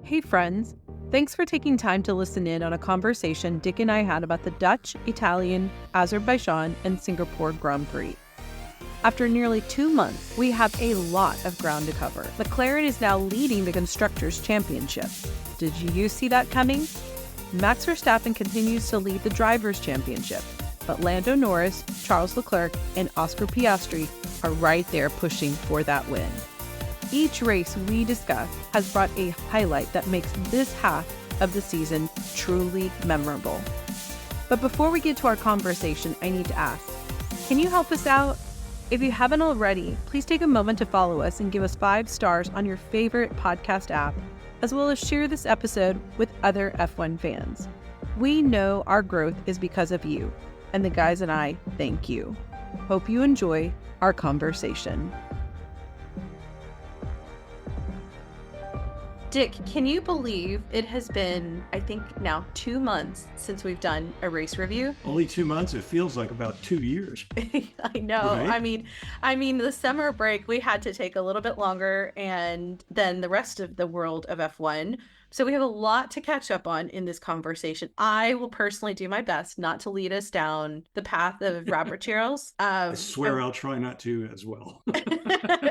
Hey friends, thanks for taking time to listen in on a conversation Dick and I had about the Dutch, Italian, Azerbaijan, and Singapore Grand Prix. After nearly 2 months, we have a lot of ground to cover. McLaren is now leading the Constructors' Championship. Did you see that coming? Max Verstappen continues to lead the Drivers' Championship, but Lando Norris, Charles Leclerc, and Oscar Piastri are right there pushing for that win. Each race we discuss has brought a highlight that makes this half of the season truly memorable. But before we get to our conversation, I need to ask, can you help us out? If you haven't already, please take a moment to follow us and give us 5 stars on your favorite podcast app, as well as share this episode with other F1 fans. We know our growth is because of you, and the guys and I thank you. Hope you enjoy our conversation. Dick, can you believe it has been, I think now 2 months since we've done a race review? Only 2 months? It feels like about 2 years. I know. Right? I mean, the summer break, we had to take a little bit longer and than the rest of the world of F1. So we have a lot to catch up on in this conversation. I will personally do my best not to lead us down the path of rabbit trails. I swear I'll try not to as well.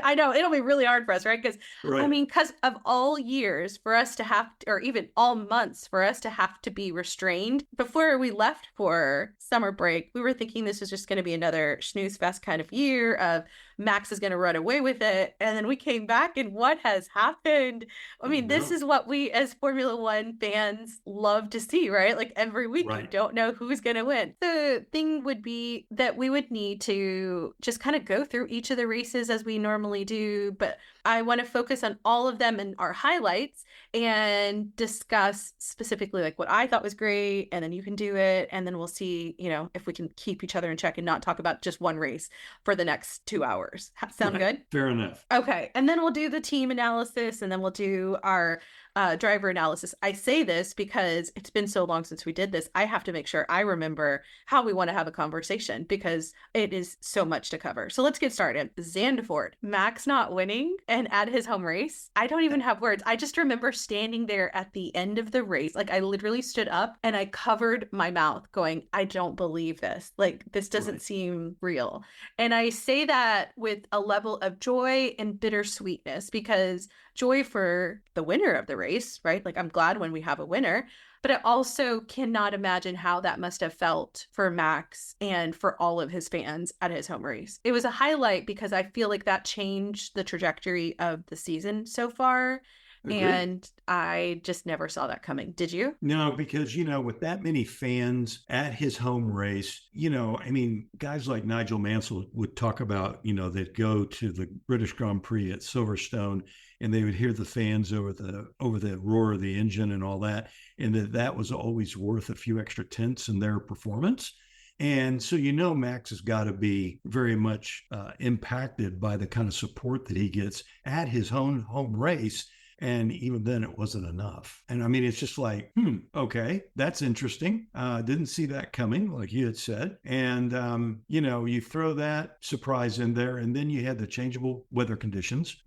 I know it'll be really hard for us, right? Because Right. because of all years for us to have to, or even all months for us to have to be restrained. Before we left for summer break, we were thinking this was just going to be another snooze fest kind of year of Max is going to run away with it. And then we came back and what has happened? I mean, this is what we as Formula One fans love to see, right? Like every week, You don't know who's going to win. The thing would be that we would need to just kind of go through each of the races as we normally do. But I want to focus on all of them and our highlights and discuss specifically like what I thought was great. And then you can do it. And then we'll see, if we can keep each other in check and not talk about just one race for the next 2 hours. Sound good? Fair enough. Okay. And then we'll do the team analysis and then we'll do our driver analysis. I say this because it's been so long since we did this. I have to make sure I remember how we want to have a conversation because it is so much to cover. So let's get started. Zandvoort, Max not winning and at his home race. I don't even have words. I just remember standing there at the end of the race. Like I literally stood up and I covered my mouth going, I don't believe this. Like this doesn't seem real. And I say that with a level of joy and bittersweetness because joy for the winner of the race, right? Like I'm glad when we have a winner, but I also cannot imagine how that must have felt for Max and for all of his fans at his home race. It was a highlight because I feel like that changed the trajectory of the season so far. Agreed. And I just never saw that coming. Did you? No, because, with that many fans at his home race, guys like Nigel Mansell would talk about, they'd go to the British Grand Prix at Silverstone and they would hear the fans over the roar of the engine and all that. And that was always worth a few extra tenths in their performance. And so, Max has got to be very much impacted by the kind of support that he gets at his home race. And even then it wasn't enough. And it's just like, okay, that's interesting. Didn't see that coming, like you had said. And, you throw that surprise in there and then you had the changeable weather conditions,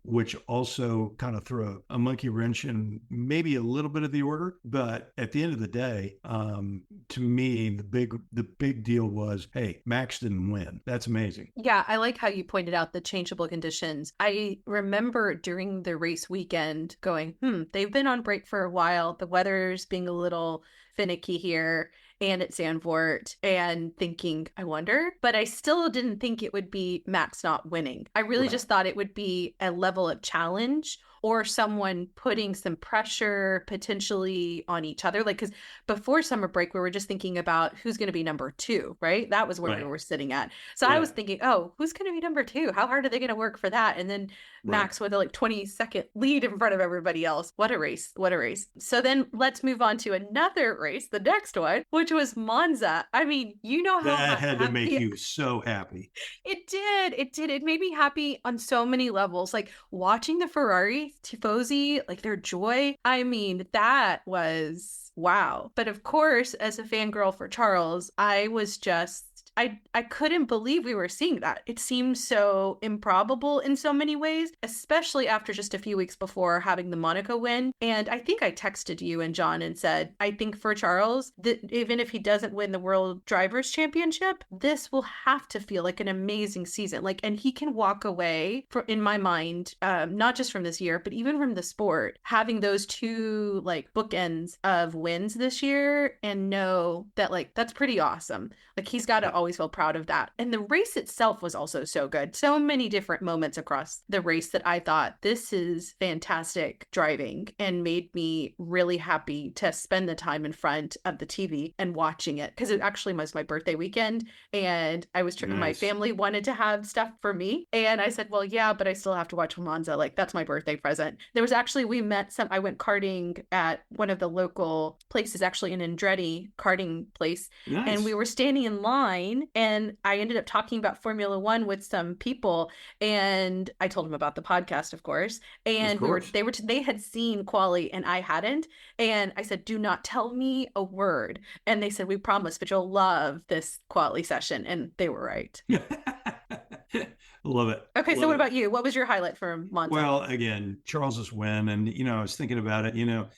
which also kind of threw a monkey wrench in maybe a little bit of the order. But at the end of the day, to me, the big deal was, hey, Max didn't win. That's amazing. Yeah, I like how you pointed out the changeable conditions. I remember during the race weekend going, they've been on break for a while. The weather's being a little finicky here and at Zandvoort and thinking, I wonder, but I still didn't think it would be Max not winning. I really just thought it would be a level of challenge or someone putting some pressure potentially on each other. Like, because before summer break, we were just thinking about who's going to be number 2, right? That was where we were sitting at. So I was thinking, who's going to be number 2? How hard are they going to work for that? And then Max with a 20-second lead in front of everybody else. What a race. What a race. So then let's move on to another race, the next one, which was Monza. How that had to make you so happy. It did. It made me happy on so many levels. Like watching the Ferrari tifosi, like their joy. That was wow. But of course, as a fangirl for Charles, I was just I couldn't believe we were seeing that. It seemed so improbable in so many ways, especially after just a few weeks before having the Monaco win. And I think I texted you and John and said, I think for Charles, that even if he doesn't win the World Drivers' Championship, this will have to feel like an amazing season. Like, and he can walk away from, in my mind, not just from this year, but even from the sport, having those two like bookends of wins this year and know that like that's pretty awesome. Like he's got to always feel proud of that. And the race itself was also so good. So many different moments across the race that I thought this is fantastic driving and made me really happy to spend the time in front of the TV and watching it because it actually was my birthday weekend and I was Nice. my family wanted to have stuff for me and I said, well, yeah, but I still have to watch Monza. Like that's my birthday present. There was actually, I went karting at one of the local places, actually in Andretti karting place. Nice. And we were standing in line and I ended up talking about Formula One with some people and I told them about the podcast, of course. And they had seen Quali and I hadn't. And I said, do not tell me a word. And they said, we promise, but you'll love this Quali session. And they were right. Love it. Okay, so what about you? What was your highlight for Monza? Well, again, Charles's win. And, I was thinking about it,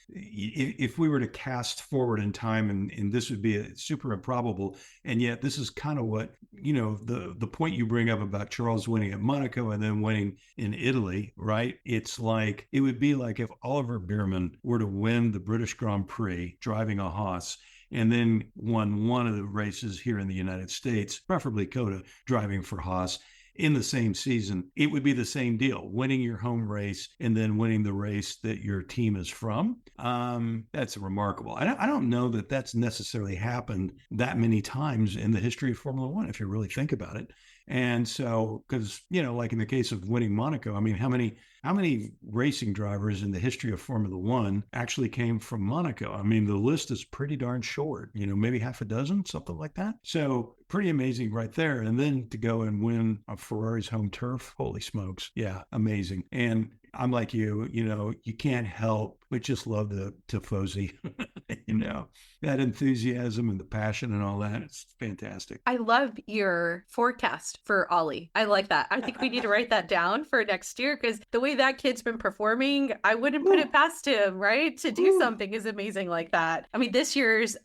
if we were to cast forward in time and this would be super improbable. And yet this is kind of what, the point you bring up about Charles winning at Monaco and then winning in Italy, right? It's like, it would be like if Oliver Bierman were to win the British Grand Prix driving a Haas and then won one of the races here in the United States, preferably Coda, driving for Haas in the same season. It would be the same deal, winning your home race and then winning the race that your team is from. That's remarkable. I don't know that that's necessarily happened that many times in the history of Formula One, if you really think about it. And so, because, like in the case of winning Monaco, I mean, how many racing drivers in the history of Formula One actually came from Monaco? I mean, the list is pretty darn short, maybe half a dozen, something like that. So pretty amazing right there. And then to go and win a Ferrari's home turf, holy smokes. Yeah, amazing. And I'm like you, you can't help but just love the Tifosi, that enthusiasm and the passion and all that. It's fantastic. I love your forecast for Ollie. I like that. I think we need to write that down for next year because the way that kid's been performing, I wouldn't put it past him, right? To do something is amazing like that. I mean, this year's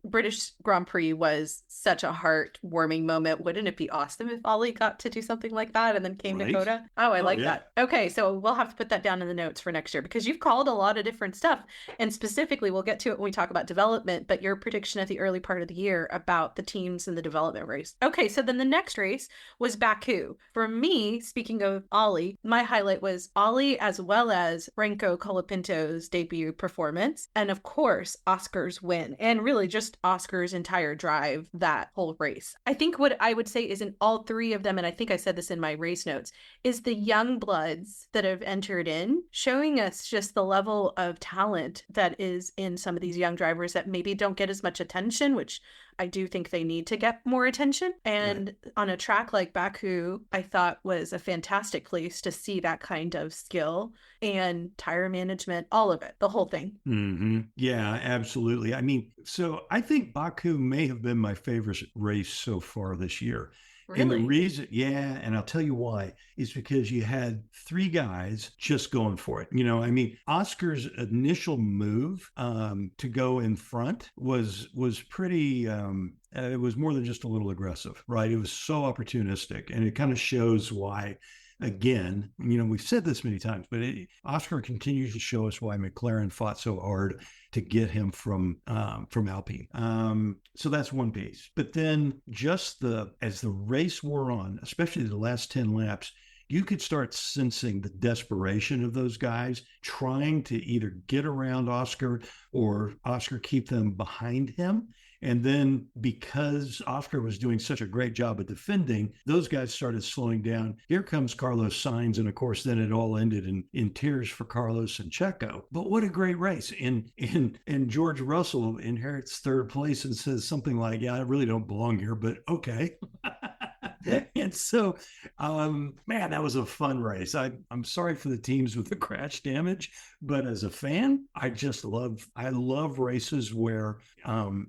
British Grand Prix was such a heartwarming moment. Wouldn't it be awesome if Ollie got to do something like that and then came to Coda? Oh, I like that. Okay, so we'll have to put that down in the notes for next year because you've called a lot of different stuff. And specifically, we'll get to it when we talk about development, but your prediction at the early part of the year about the teams in the development race. Okay, so then the next race was Baku. For me, speaking of Ollie, my highlight was Ollie as well as Renko Colapinto's debut performance. And of course, Oscar's win. And really just Oscar's entire drive that whole race. I think what I would say is in all three of them, and I think I said this in my race notes, is the young bloods that have entered in, showing us just the level of talent that is in some of these young drivers that maybe don't get as much attention, which I do think they need to get more attention. And on a track like Baku, I thought was a fantastic place to see that kind of skill and tire management, all of it, the whole thing. Mm-hmm. Yeah, absolutely. I mean, so I think Baku may have been my favorite race so far this year. Really? And the reason, and I'll tell you why, is because you had three guys just going for it. I mean, Oscar's initial move to go in front was pretty, it was more than just a little aggressive, right? It was so opportunistic, and it kind of shows why. Again, we've said this many times, but Oscar continues to show us why McLaren fought so hard to get him from Alpine. So that's one piece. But then just as the race wore on, especially the last 10 laps, you could start sensing the desperation of those guys trying to either get around Oscar or Oscar keep them behind him. And then because Oscar was doing such a great job of defending, those guys started slowing down. Here comes Carlos Sainz. And of course, then it all ended in tears for Carlos and Checo. But what a great race. And George Russell inherits third place and says something like, yeah, I really don't belong here, but okay. And so, man, that was a fun race. I'm sorry for the teams with the crash damage, but as a fan, I love races where,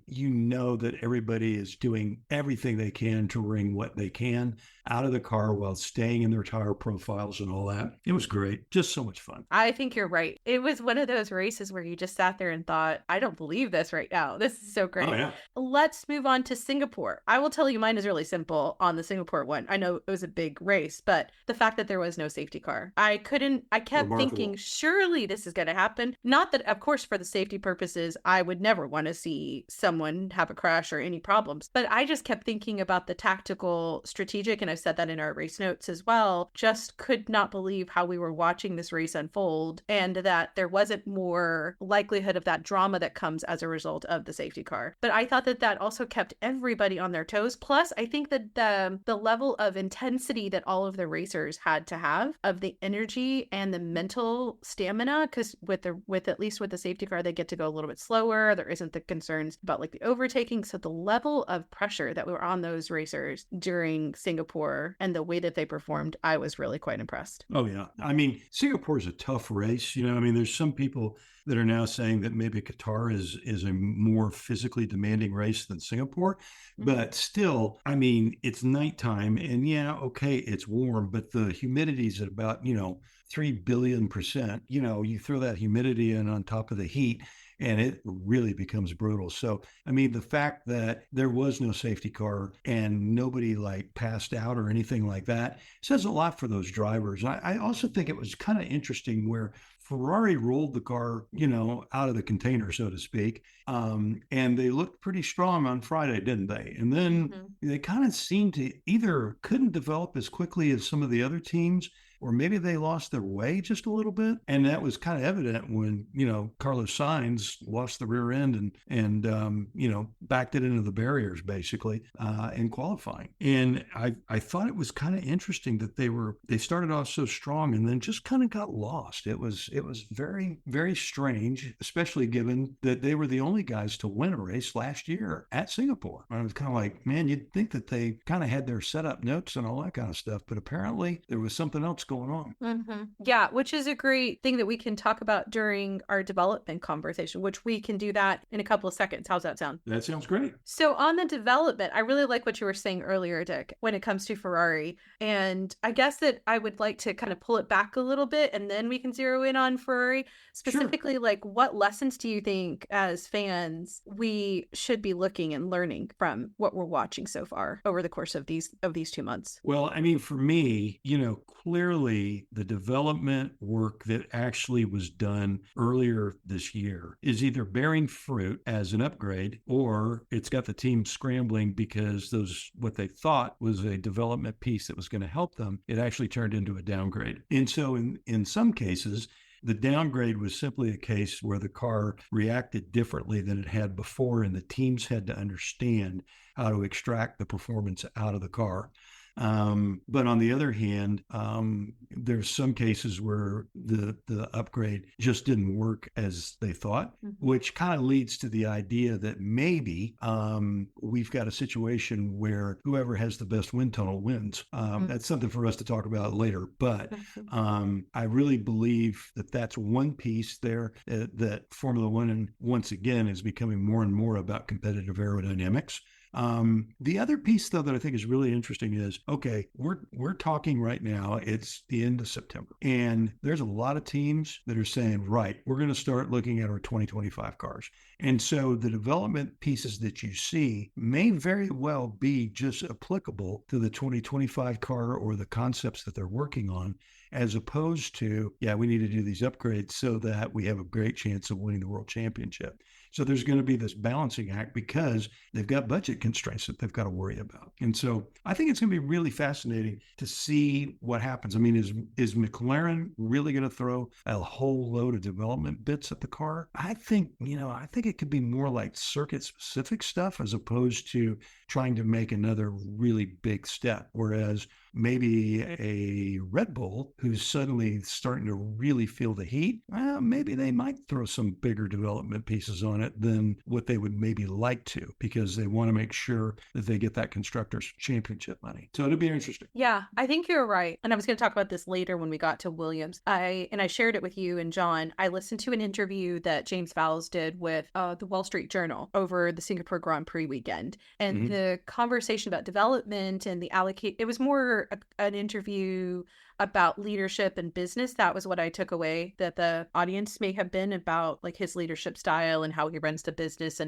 you know that everybody is doing everything they can to wring what they can out of the car while staying in their tire profiles and all that. It was great. Just so much fun. I think you're right. It was one of those races where you just sat there and thought, I don't believe this right now. This is so great. Oh, yeah. Let's move on to Singapore. I will tell you mine is really simple on the Singapore one. I know it was a big race, but the fact that there was no safety car. I kept Remarkable. thinking, surely this is going to happen. Not that, of course, for the safety purposes, I would never want to see someone have a crash or any problems. But I just kept thinking about the tactical, strategic, and I've said that in our race notes as well, just could not believe how we were watching this race unfold and that there wasn't more likelihood of that drama that comes as a result of the safety car. But I thought that that also kept everybody on their toes. Plus, I think that the level of intensity that all of the racers had to have, of the energy and the mental stamina, because with at least with the safety car, they get to go a little bit slower. There isn't the concerns about like the overtaking. So the level of pressure that were on those racers during Singapore and the way that they performed, I was really quite impressed. Oh, yeah. I mean, Singapore is a tough race. I mean, there's some people that are now saying that maybe Qatar is a more physically demanding race than Singapore. But still, I mean, it's nighttime and yeah, okay, it's warm, but the humidity is at about, 3 billion%. You throw that humidity in on top of the heat and it really becomes brutal. So, I mean, the fact that there was no safety car and nobody like passed out or anything like that says a lot for those drivers. I also think it was kind of interesting where Ferrari rolled the car, out of the container, so to speak. And they looked pretty strong on Friday, didn't they? And then they kind of seemed to either couldn't develop as quickly as some of the other teams, or maybe they lost their way just a little bit. And that was kind of evident when, Carlos Sainz lost the rear end and backed it into the barriers basically in qualifying. And I thought it was kind of interesting that they started off so strong and then just kind of got lost. It was very, very strange, especially given that they were the only guys to win a race last year at Singapore. And I was kind of like, man, you'd think that they kind of had their setup notes and all that kind of stuff, but apparently there was something else going on. Yeah, which is a great thing that we can talk about during our development conversation, which we can do that in a couple of seconds. How's that sound? That sounds great. So on the development, I really like what you were saying earlier, Dick, when it comes to Ferrari. And I guess that I would like to kind of pull it back a little bit and then we can zero in on Ferrari. Specifically, Sure. like what lessons do you think as fans we should be looking and learning from what we're watching so far over the course of these 2 months? Well, I mean, for me, clearly the development work that actually was done earlier this year is either bearing fruit as an upgrade or it's got the team scrambling because what they thought was a development piece that was going to help them, it actually turned into a downgrade. And so in some cases, the downgrade was simply a case where the car reacted differently than it had before, and the teams had to understand how to extract the performance out of the car. But on the other hand, there's some cases where the upgrade just didn't work as they thought, which kind of leads to the idea that maybe we've got a situation where whoever has the best wind tunnel wins. That's something for us to talk about later. But I really believe that that's one piece there that Formula One, once again, is becoming more and more about competitive aerodynamics. The other piece, though, that I think is really interesting is, okay, we're talking right now, it's the end of September, and there's a lot of teams that are saying, right, we're going to start looking at our 2025 cars. And so the development pieces that you see may very well be just applicable to the 2025 car or the concepts that they're working on, as opposed to, yeah, we need to do these upgrades so that we have a great chance of winning the world championship. So there's going to be this balancing act because they've got budget constraints that they've got to worry about. And so I think it's going to be really fascinating to see what happens. I mean, is McLaren really going to throw a whole load of development bits at the car? I think it could be more like circuit specific stuff as opposed to trying to make another really big step. Whereas maybe a Red Bull who's suddenly starting to really feel the heat, well, maybe they might throw some bigger development pieces on on it than what they would maybe like to, because they want to make sure that they get that constructors championship money. So it'll be interesting. Yeah, I think you're right. And I was going to talk about this later when we got to Williams. I shared it with you and John. I listened to an interview that James Vowles did with the Wall Street Journal over the Singapore Grand Prix weekend. And the conversation about development and the allocate, it was more an interview about leadership and business. That was what I took away, that the audience may have been about like his leadership style and how he runs the business.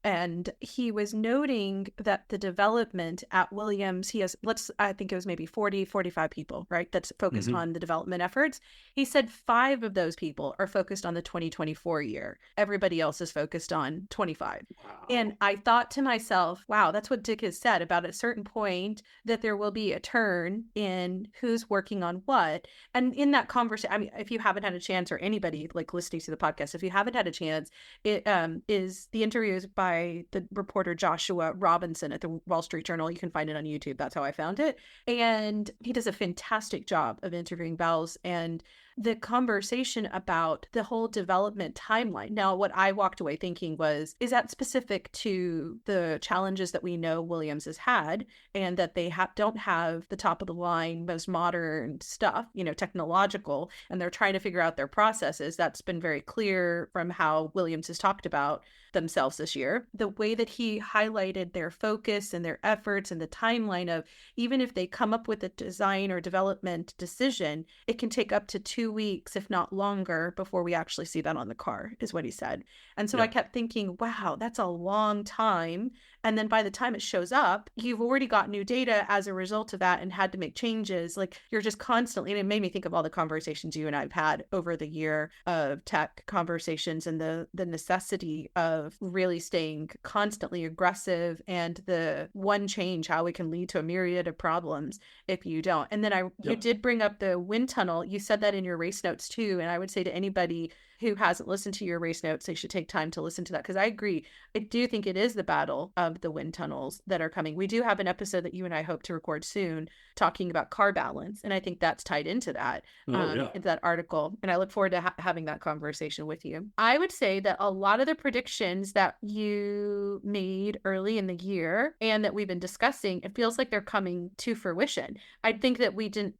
And he was noting that the development at Williams, he has, I think it was maybe 40, 45 people, right? That's focused on the development efforts. He said 5 of those people are focused on the 2024 year. Everybody else is focused on 25. Wow. And I thought to myself, wow, that's what Dick has said about at a certain point that there will be a turn in who's working on what. And in that conversation, I mean, if you haven't had a chance, or anybody like listening to the podcast, if you haven't had a chance, it is the interview is by the reporter Joshua Robinson at the Wall Street Journal. You can find it on YouTube. That's how I found it. And he does a fantastic job of interviewing Vowles and the conversation about the whole development timeline. Now, what I walked away thinking was, is that specific to the challenges that we know Williams has had, and that they don't have the top of the line, most modern stuff, technological, and they're trying to figure out their processes. That's been very clear from how Williams has talked about themselves this year. The way that he highlighted their focus and their efforts and the timeline of, even if they come up with a design or development decision, it can take up to 2 weeks, if not longer, before we actually see that on the car, is what he said. And so I kept thinking, wow, that's a long time. And then by the time it shows up, you've already got new data as a result of that and had to make changes. Like, you're just constantly, and it made me think of all the conversations you and I've had over the year of tech conversations, and the necessity of really staying constantly aggressive, and the one change, how it can lead to a myriad of problems if you don't. And then you did bring up the wind tunnel. You said that in your race notes too. And I would say to anybody who hasn't listened to your race notes, they should take time to listen to that, because I agree. I do think it is the battle of the wind tunnels that are coming. We do have an episode that you and I hope to record soon talking about car balance, and I think that's tied into that, into that article, and I look forward to having that conversation with you. I would say that a lot of the predictions that you made early in the year and that we've been discussing, it feels like they're coming to fruition. I think that we didn't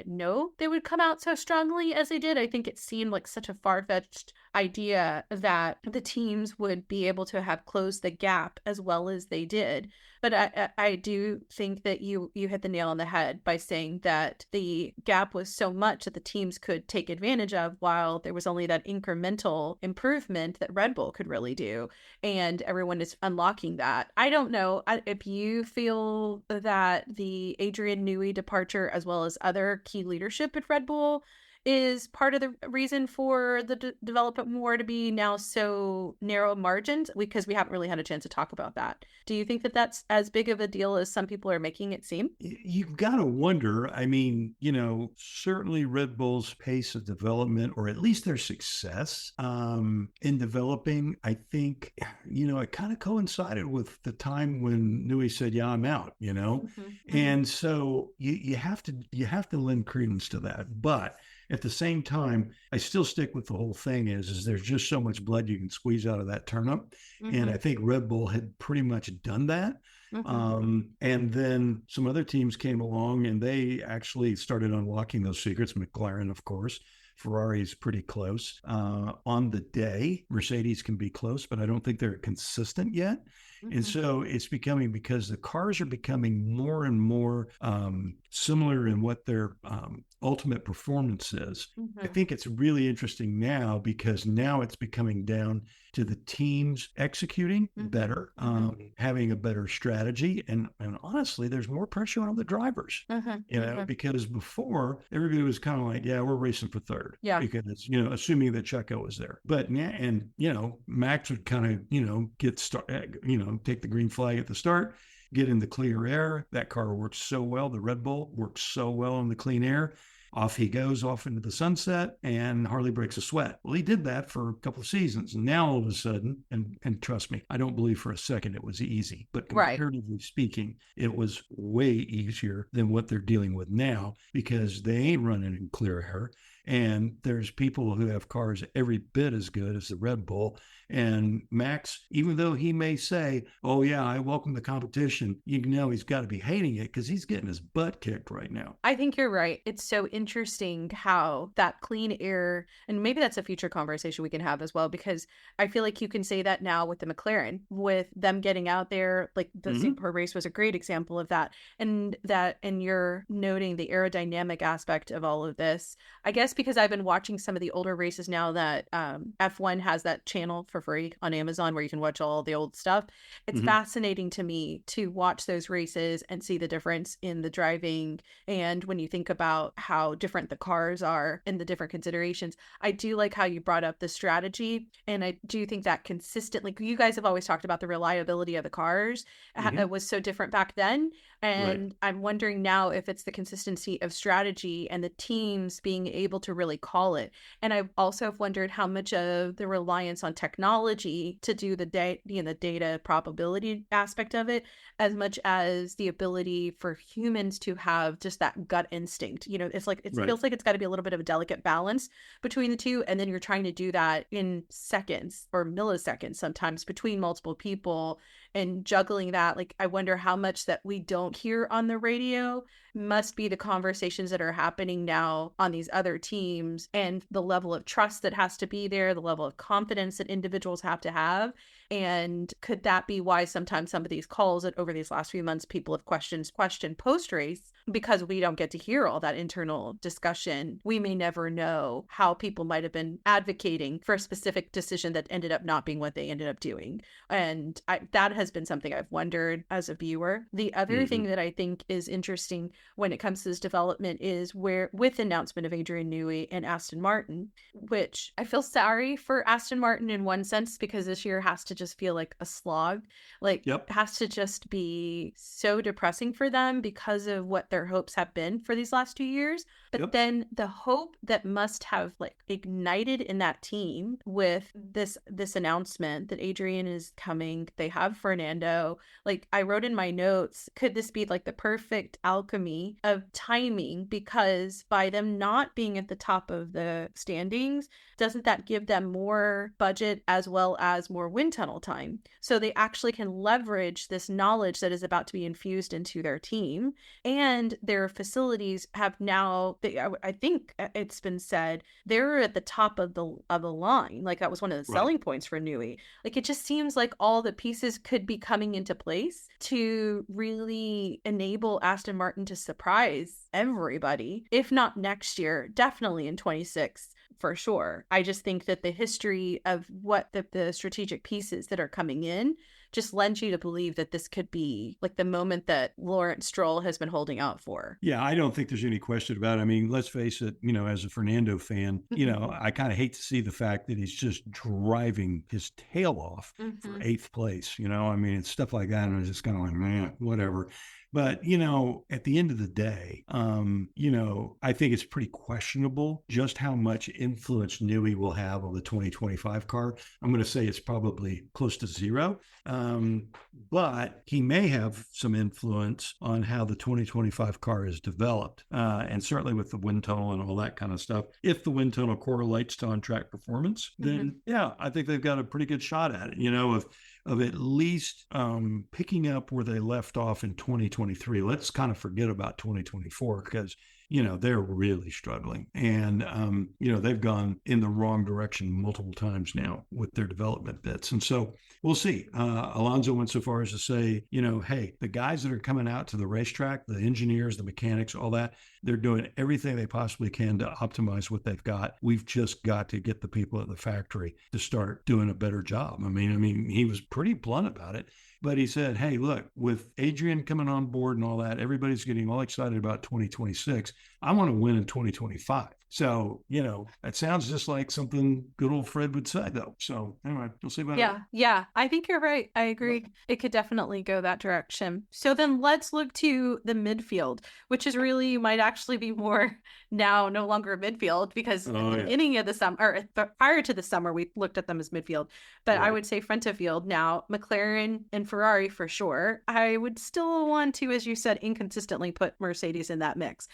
know they would come out so strongly as they did. I think it seemed like such a far-fetched idea that the teams would be able to have closed the gap as well as they did. But I do think that you hit the nail on the head by saying that the gap was so much that the teams could take advantage of, while there was only that incremental improvement that Red Bull could really do. And everyone is unlocking that. I don't know if you feel that the Adrian Newey departure, as well as other key leadership at Red Bull, is part of the reason for the development war to be now so narrow margined, because we haven't really had a chance to talk about that. Do you think that that's as big of a deal as some people are making it seem? You've got to wonder. I mean, certainly Red Bull's pace of development, or at least their success in developing, I think, it kind of coincided with the time when Newey said, yeah, I'm out, And so you have to lend credence to that. But at the same time, I still stick with the whole thing is there's just so much blood you can squeeze out of that turnip. And I think Red Bull had pretty much done that. And then some other teams came along and they actually started unlocking those secrets. McLaren, of course. Ferrari is pretty close. On the day, Mercedes can be close, but I don't think they're consistent yet. And so it's becoming, because the cars are becoming more and more similar in what their ultimate performance is. I think it's really interesting now, because now it's becoming down to the teams executing better, having a better strategy. And honestly, there's more pressure on the drivers, because before everybody was kind of like, yeah, we're racing for third. Yeah. Because, assuming that Checo was there. But now, and, Max would kind of, take the green flag at the start, get in the clear air. That car works so well. The Red Bull works so well in the clean air. Off he goes off into the sunset and hardly breaks a sweat. Well, he did that for a couple of seasons. And now all of a sudden, and trust me, I don't believe for a second it was easy, but comparatively speaking, it was way easier than what they're dealing with now, because they ain't running in clear air. And there's people who have cars every bit as good as the Red Bull. And Max, even though he may say, oh, yeah, I welcome the competition, you know he's got to be hating it because he's getting his butt kicked right now. I think you're right. It's so interesting how that clean air, and maybe that's a future conversation we can have as well, because I feel like you can say that now with the McLaren, with them getting out there, like the Singapore race was a great example of that. And you're noting the aerodynamic aspect of all of this. I guess because I've been watching some of the older races now that F1 has that channel for free on Amazon where you can watch all the old stuff. It's fascinating to me to watch those races and see the difference in the driving. And when you think about how different the cars are and the different considerations, I do like how you brought up the strategy. And I do think that consistently, you guys have always talked about the reliability of the cars. It was so different back then. And I'm wondering now if it's the consistency of strategy and the teams being able to really call it. And I've also wondered how much of the reliance on technology to do the data probability aspect of it, as much as the ability for humans to have just that gut instinct. You know, it's like, it feels like it's got to be a little bit of a delicate balance between the two. And then you're trying to do that in seconds or milliseconds, sometimes between multiple people, and juggling that. Like, I wonder how much that we don't hear on the radio must be the conversations that are happening now on these other teams, and the level of trust that has to be there, the level of confidence that individuals have to have. And could that be why sometimes some of these calls that over these last few months people have questioned post-race, because we don't get to hear all that internal discussion? We may never know how people might have been advocating for a specific decision that ended up not being what they ended up doing. And that has been something I've wondered as a viewer. The other thing that I think is interesting when it comes to this development is where, with the announcement of Adrian Newey and Aston Martin, which I feel sorry for Aston Martin in one sense, because this year has to just feel like a slog. Like, it has to just be so depressing for them because of what their hopes have been for these last 2 years. But then the hope that must have like ignited in that team with this announcement that Adrian is coming, they have Fernando. Like, I wrote in my notes, could this be like the perfect alchemy of timing? Because by them not being at the top of the standings, doesn't that give them more budget as well as more wind tunnel time? So they actually can leverage this knowledge that is about to be infused into their team, and their facilities have now, I think it's been said, they're at the top of the line. Like, that was one of the selling points for Newey. Like, it just seems like all the pieces could be coming into place to really enable Aston Martin to surprise everybody, if not next year, definitely in 26. For sure. I just think that the history of what the strategic pieces that are coming in just lends you to believe that this could be like the moment that Lawrence Stroll has been holding out for. Yeah, I don't think there's any question about it. I mean, let's face it, you know, as a Fernando fan, you know, I kind of hate to see the fact that he's just driving his tail off for 8th place. You know, I mean, it's stuff like that. And I'm just kind of like, man, whatever. But, you know, at the end of the day, you know, I think it's pretty questionable just how much influence Newey will have on the 2025 car. I'm going to say it's probably close to zero. But he may have some influence on how the 2025 car is developed. And certainly with the wind tunnel and all that kind of stuff. If the wind tunnel correlates to on-track performance, then, yeah, I think they've got a pretty good shot at it, you know, of at least picking up where they left off in 2023. Let's kind of forget about 2024 because, you know, they're really struggling. And, you know, they've gone in the wrong direction multiple times now with their development bits. And so we'll see. Alonso went so far as to say, you know, hey, the guys that are coming out to the racetrack, the engineers, the mechanics, all that, they're doing everything they possibly can to optimize what they've got. We've just got to get the people at the factory to start doing a better job. I mean, he was pretty blunt about it. But he said, hey, look, with Adrian coming on board and all that, everybody's getting all excited about 2026. I want to win in 2025. So, you know, that sounds just like something good old Fred would say, though. So anyway, we'll see about it. Yeah, I think you're right. I agree. It could definitely go that direction. So then let's look to the midfield, which is really might actually be more now no longer a midfield, because at the beginning of the summer, or prior to the summer, we looked at them as midfield. But I would say front of field now, McLaren and Ferrari for sure. I would still want to, as you said, inconsistently put Mercedes in that mix.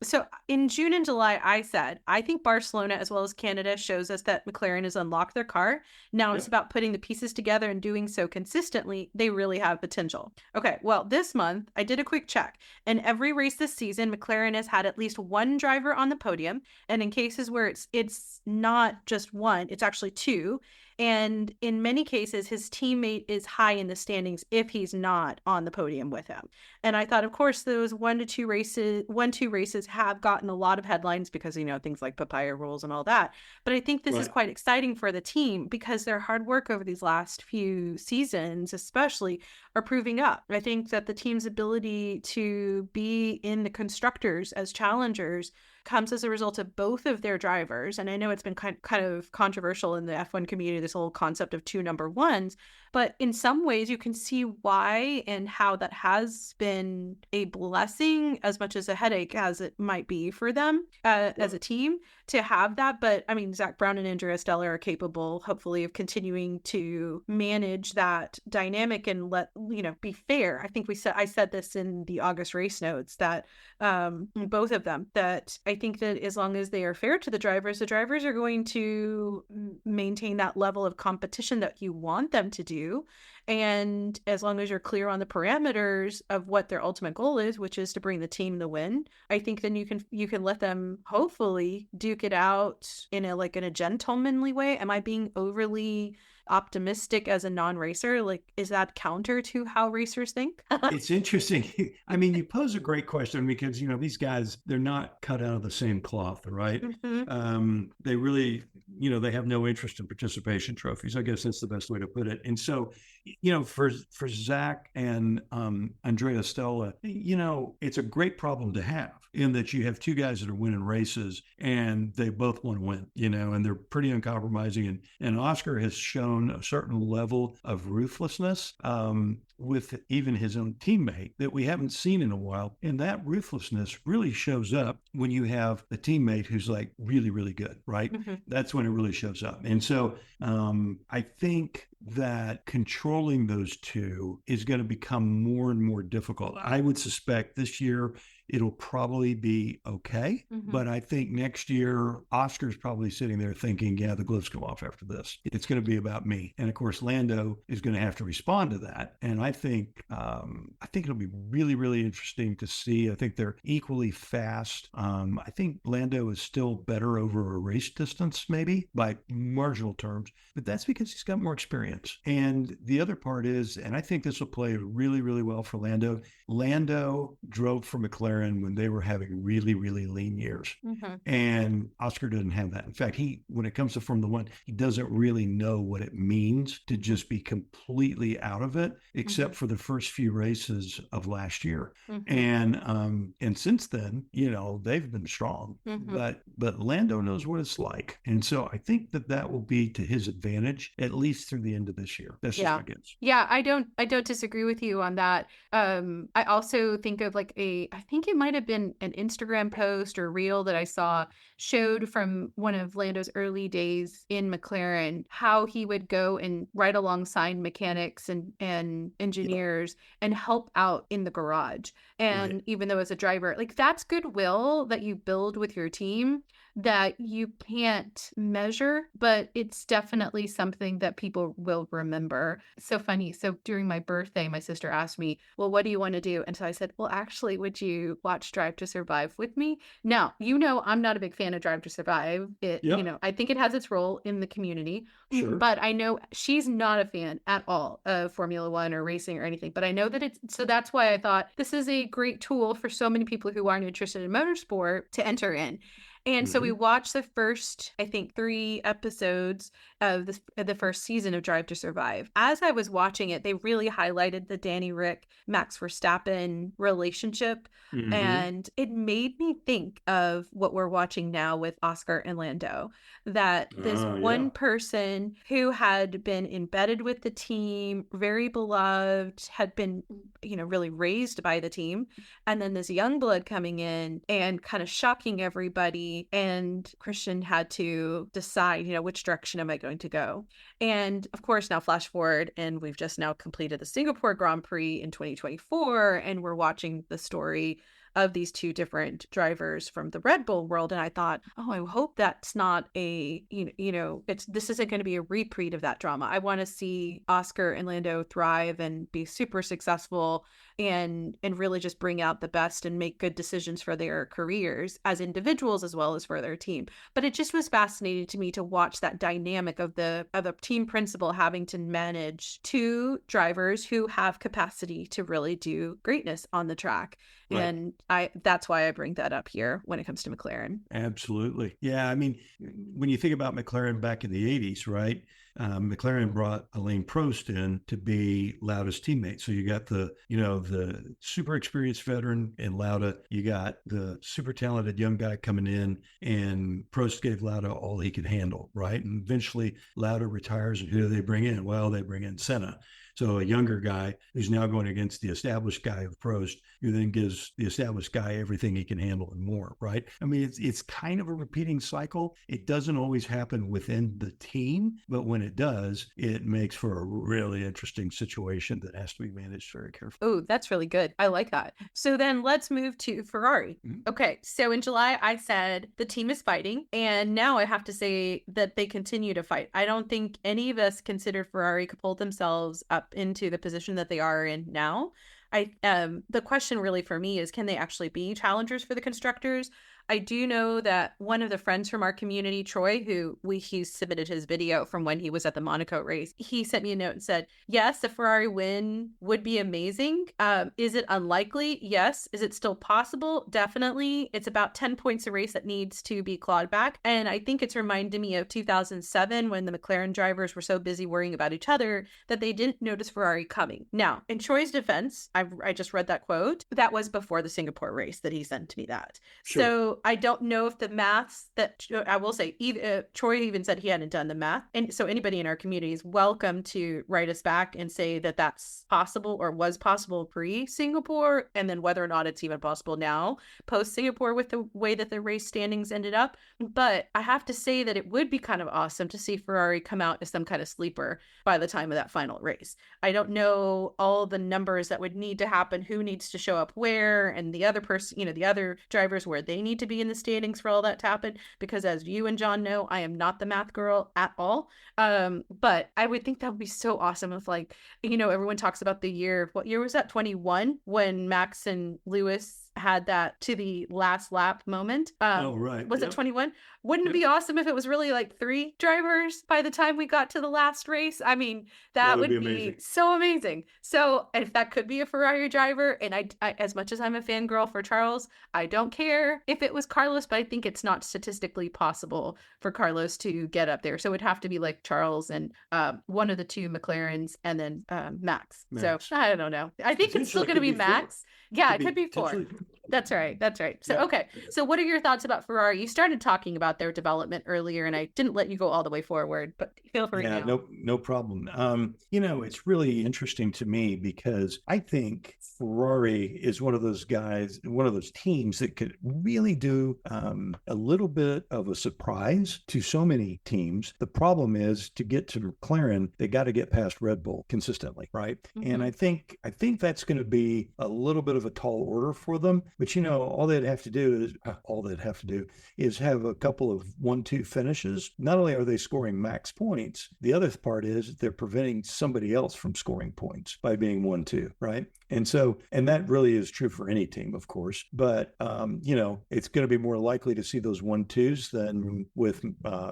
So in June and July, I said, I think Barcelona as well as Canada shows us that McLaren has unlocked their car. Now it's about putting the pieces together and doing so consistently. They really have potential. Okay, well, this month I did a quick check. In every race this season, McLaren has had at least one driver on the podium. And in cases where it's not just one, it's actually two. And in many cases, his teammate is high in the standings if he's not on the podium with him. And I thought, of course, those 2 races have gotten a lot of headlines because, things like papaya rules and all that. But I think this is quite exciting for the team because their hard work over these last few seasons, especially, are proving up. I think that the team's ability to be in the constructors as challengers comes as a result of both of their drivers. And I know it's been kind of controversial in the F1 community, this whole concept of 2 number ones, but in some ways you can see why and how that has been a blessing as much as a headache as it might be for them as a team to have that. But I mean, Zach Brown and Andrea Stella are capable, hopefully, of continuing to manage that dynamic and be fair. I think I said this in the August race notes that both of them, that I think that as long as they are fair to the drivers are going to maintain that level of competition that you want them to do. And as long as you're clear on the parameters of what their ultimate goal is, which is to bring the team the win, I think then you can let them hopefully duke it out in a gentlemanly way. Am I being overly optimistic as a non-racer? Is that counter to how racers think? It's interesting. I mean, you pose a great question because, these guys, they're not cut out of the same cloth, right? Mm-hmm. They really, they have no interest in participation trophies. I guess that's the best way to put it. And so, for Zach and Andrea Stella, it's a great problem to have in that you have 2 guys that are winning races and they both want to win, and they're pretty uncompromising. And Oscar has shown a certain level of ruthlessness with even his own teammate that we haven't seen in a while. And that ruthlessness really shows up when you have a teammate who's really, really good, right? Mm-hmm. That's when it really shows up. And so I think that controlling those 2 is going to become more and more difficult. I would suspect this year it'll probably be okay. Mm-hmm. But I think next year, Oscar's probably sitting there thinking, yeah, the gloves come off after this. It's going to be about me. And of course, Lando is going to have to respond to that. And I think it'll be really, really interesting to see. I think they're equally fast. I think Lando is still better over a race distance, maybe by marginal terms, but that's because he's got more experience. And the other part is, and I think this will play really, really well for Lando. Lando drove for McLaren when they were having really, really lean years. Mm-hmm. And Oscar doesn't have that. In fact, when it comes to Formula One, he doesn't really know what it means to just be completely out of it, except for the first few races of last year. Mm-hmm. And since then, they've been strong, but Lando knows what it's like. And so I think that will be to his advantage, at least through the end of this year. That's just my guess. Yeah, I don't disagree with you on that. I also think of I think it might have been an Instagram post or reel that I saw showed from one of Lando's early days in McLaren, how he would go and ride alongside mechanics and engineers and help out in the garage. And even though as a driver, that's goodwill that you build with your team that you can't measure, but it's definitely something that people will remember. So funny. So during my birthday, my sister asked me, well, what do you want to do? And so I said, well, actually, would you watch Drive to Survive with me? Now, I'm not a big fan of Drive to Survive. I think it has its role in the community, but I know she's not a fan at all of Formula One or racing or anything, but I know that so that's why I thought this is a great tool for so many people who aren't interested in motorsport to enter in. And so we watched the first, I think, 3 episodes of the first season of Drive to Survive. As I was watching it, they really highlighted the Danny Rick, Max Verstappen relationship. Mm-hmm. And it made me think of what we're watching now with Oscar and Lando, that this one person who had been embedded with the team, very beloved, had been, really raised by the team. And then this young blood coming in and kind of shocking everybody. And Christian had to decide, which direction am I going to go? And of course, now flash forward, and we've just now completed the Singapore Grand Prix in 2024, and we're watching the story of these two different drivers from the Red Bull world. And I thought, oh, I hope that's not this isn't going to be a repeat of that drama. I want to see Oscar and Lando thrive and be super successful and really just bring out the best and make good decisions for their careers as individuals as well as for their team. But it just was fascinating to me to watch that dynamic of the team principal having to manage two drivers who have capacity to really do greatness on the track. Right. And that's why I bring that up here when it comes to McLaren. Absolutely. Yeah. I mean, when you think about McLaren back in the 80s, right? McLaren brought Alain Prost in to be Lauda's teammate. So you got the super experienced veteran in Lauda. You got the super talented young guy coming in, and Prost gave Lauda all he could handle, right? And eventually Lauda retires, and who do they bring in? Well, they bring in Senna. So a younger guy who's now going against the established guy of Prost, who then gives the established guy everything he can handle and more, right? I mean, it's kind of a repeating cycle. It doesn't always happen within the team, but when it does, it makes for a really interesting situation that has to be managed very carefully. Oh, that's really good. I like that. So then let's move to Ferrari. Mm-hmm. Okay, so in July, I said the team is fighting, and now I have to say that they continue to fight. I don't think any of us considered Ferrari could pull themselves up into the position that they are in now. The question really for me is, can they actually be challengers for the constructors? I do know that one of the friends from our community, Troy, he submitted his video from when he was at the Monaco race. He sent me a note and said, yes, the Ferrari win would be amazing. Is it unlikely? Yes. Is it still possible? Definitely. It's about 10 points a race that needs to be clawed back. And I think it's reminded me of 2007 when the McLaren drivers were so busy worrying about each other that they didn't notice Ferrari coming. Now, in Troy's defense, I just read that quote. That was before the Singapore race that he sent me that. Sure. So I don't know if the maths that I will say, Troy even said he hadn't done the math. And so anybody in our community is welcome to write us back and say that that's possible or was possible pre-Singapore, and then whether or not it's even possible now post-Singapore with the way that the race standings ended up. But I have to say that it would be kind of awesome to see Ferrari come out as some kind of sleeper by the time of that final race. I don't know all the numbers that would need to happen, who needs to show up where, and the other person, the other drivers where they need to be in the standings for all that to happen, because as you and John know, I am not the math girl at all. But I would think that would be so awesome if everyone talks about the year, what year was that? 21, when Max and Lewis had that to the last lap moment. Right. Was it 21? Wouldn't it be awesome if it was really like 3 drivers by the time we got to the last race? I mean, that would be so amazing. So if that could be a Ferrari driver, and I as much as I'm a fangirl for Charles, I don't care if it was Carlos, but I think it's not statistically possible for Carlos to get up there. So it would have to be like Charles and one of the 2 McLarens and then Max. So I don't know. I think it's still going to be Max. Yeah, it could be 4. That's right. So, yeah. Okay. So what are your thoughts about Ferrari? You started talking about their development earlier, and I didn't let you go all the way forward, but feel free now. Yeah, no problem. It's really interesting to me because I think Ferrari is one of those guys, one of those teams that could really do a little bit of a surprise to so many teams. The problem is, to get to McLaren, they got to get past Red Bull consistently, right? Mm-hmm. And I think that's going to be a little bit of a tall order for them. But all they'd have to do is have a couple of 1-2 finishes. Not only are they scoring max points, the other part is they're preventing somebody else from scoring points by being 1-2, right? And that really is true for any team, of course. But it's going to be more likely to see those 1-2s than with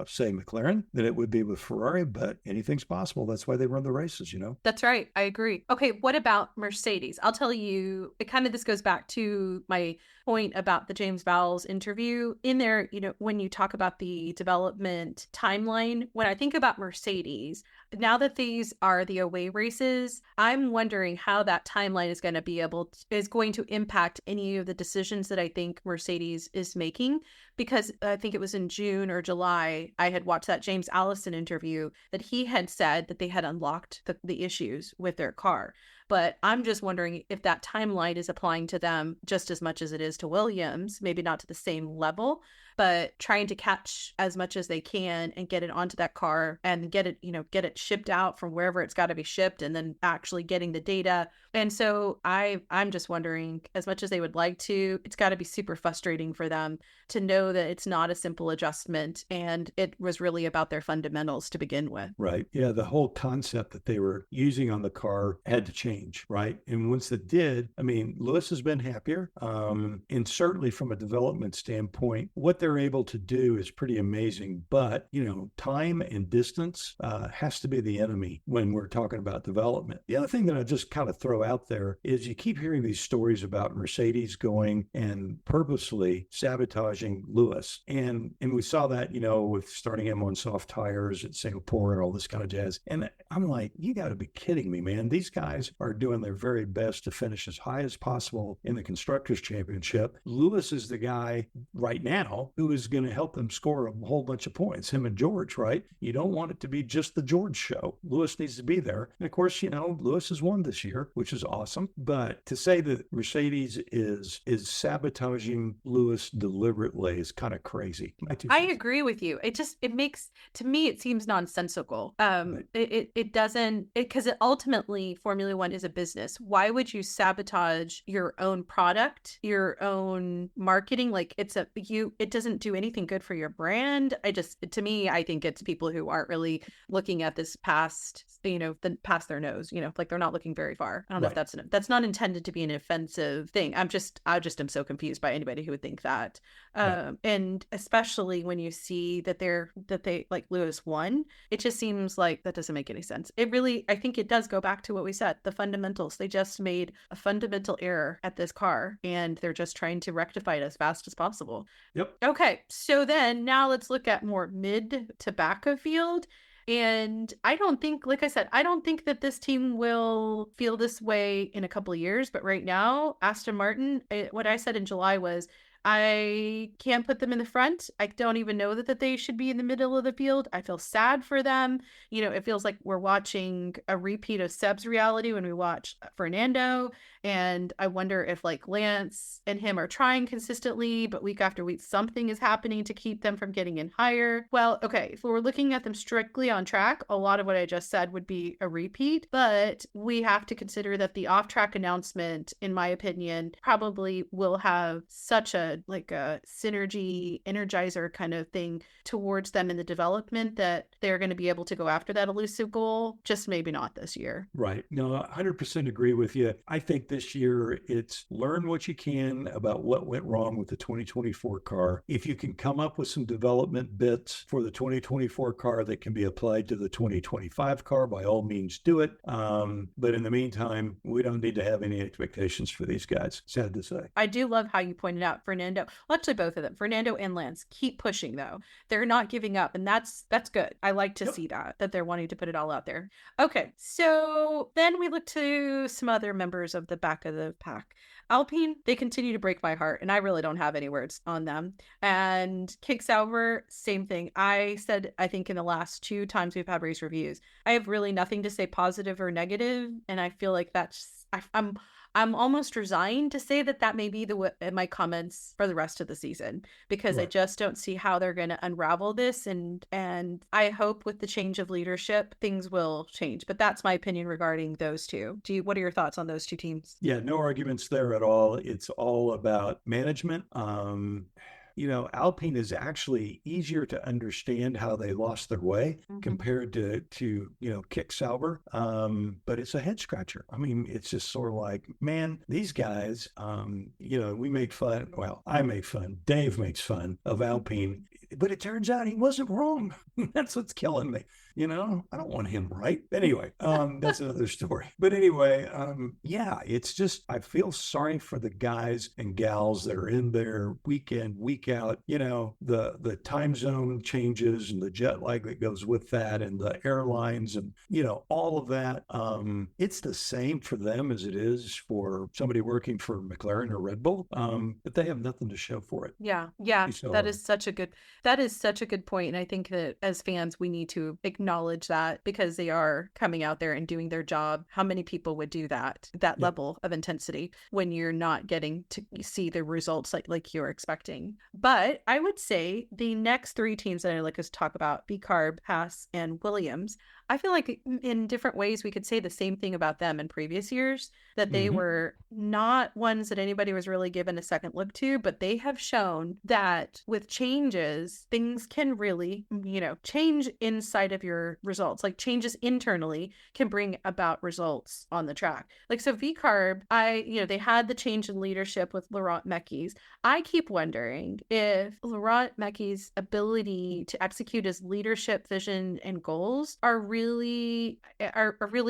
say McLaren than it would be with Ferrari. But anything's possible. That's why they run the races. That's right. I agree. Okay, what about Mercedes? I'll tell you. This goes back to my point about the James Vowles interview. In there, when you talk about the development timeline, when I think about Mercedes, now that these are the away races, I'm wondering how that timeline is going to impact any of the decisions that I think Mercedes is making. Because I think it was in June or July, I had watched that James Allison interview that he had said that they had unlocked the issues with their car. But I'm just wondering if that timeline is applying to them just as much as it is to Williams, maybe not to the same level, but trying to catch as much as they can and get it onto that car and get it shipped out from wherever it's got to be shipped, and then actually getting the data. And so I'm just wondering, as much as they would like to, it's got to be super frustrating for them to know that it's not a simple adjustment and it was really about their fundamentals to begin with. Right. Yeah. The whole concept that they were using on the car had to change. Right. And once it did, I mean, Lewis has been happier. And certainly from a development standpoint, what they're able to do is pretty amazing. But, time and distance has to be the enemy when we're talking about development. The other thing that I just kind of throw out there is you keep hearing these stories about Mercedes going and purposely sabotaging Lewis. And we saw that, with starting him on soft tires at Singapore and all this kind of jazz. And I'm like, you got to be kidding me, man. These guys are doing their very best to finish as high as possible in the Constructors' Championship. Lewis is the guy right now who is going to help them score a whole bunch of points, him and George, right? You don't want it to be just the George show. Lewis needs to be there. And of course, Lewis has won this year, which is awesome. But to say that Mercedes is sabotaging Lewis deliberately is kind of crazy. I agree with you. It makes, to me, it seems nonsensical. Right. It doesn't, because ultimately Formula One is a business. Why would you sabotage your own product, your own marketing? Like it doesn't do anything good for your brand. To me, I think it's people who aren't really looking at this past their nose, like they're not looking very far. I don't know if that's not intended to be an offensive thing. I just am so confused by anybody who would think that. And especially when you see that they like Lewis won, it just seems like that doesn't make any sense. I think it does go back to what we said, the fundamentals. They just made a fundamental error at this car and they're just trying to rectify it as fast as possible. Yep. Okay. So then now let's look at more mid to back of field. And I don't think, like I said, I don't think that this team will feel this way in a couple of years. But right now, Aston Martin, what I said in July was, I can't put them in the front. I don't even know that they should be in the middle of the field. I feel sad for them. It feels like we're watching a repeat of Seb's reality when we watched Fernando. And I wonder if like Lance and him are trying consistently, but week after week, something is happening to keep them from getting in higher. Well, okay, if we're looking at them strictly on track, a lot of what I just said would be a repeat, but we have to consider that the off-track announcement, in my opinion, probably will have such a synergy energizer kind of thing towards them in the development that they're going to be able to go after that elusive goal, just maybe not this year. Right. No, 100% agree with you. I think this year it's learn what you can about what went wrong with the 2024 car. If you can come up with some development bits for the 2024 car that can be applied to the 2025 car, by all means do it. But in the meantime, we don't need to have any expectations for these guys. Sad to say. I do love how you pointed out Fernando. Well, actually, both of them, Fernando and Lance, keep pushing though. They're not giving up, and that's good. I like to see that they're wanting to put it all out there. Okay, so then we look to some other members of the back of the pack. Alpine, they continue to break my heart, and I really don't have any words on them. And Kick Sauber, same thing. I said, I think in the last 2 times we've had race reviews, I have really nothing to say positive or negative, and I feel like I'm almost resigned to say that may be my comments for the rest of the season, because I just don't see how they're going to unravel this. And I hope with the change of leadership, things will change. But that's my opinion regarding those two. What are your thoughts on those two teams? Yeah, no arguments there at all. It's all about management. Alpine is actually easier to understand how they lost their way compared to Kick Sauber. But it's a head scratcher. I mean, it's just sort of like, man, these guys, we make fun. Well, I make fun. Dave makes fun of Alpine, but it turns out he wasn't wrong. That's what's killing me. I don't want him right. Anyway, that's another story. But anyway, it's just, I feel sorry for the guys and gals that are in there week in, week out. The time zone changes and the jet lag that goes with that and the airlines and, all of that. It's the same for them as it is for somebody working for McLaren or Red Bull, but they have nothing to show for it. Yeah. That is such a good, That is such a good point. And I think that as fans, we need to acknowledge that because they are coming out there and doing their job. How many people would do that level of intensity when you're not getting to see the results like you're expecting? But I would say the next three teams that I'd like us to talk about, VCARB, Haas, and Williams, I feel like in different ways we could say the same thing about them in previous years, that they were not ones that anybody was really given a second look to, but they have shown that with changes, things can really, change inside of your results. Like changes internally can bring about results on the track. Like, so VCARB, they had the change in leadership with Laurent Mekies. I keep wondering if Laurent Mekies' ability to execute his leadership vision and goals are really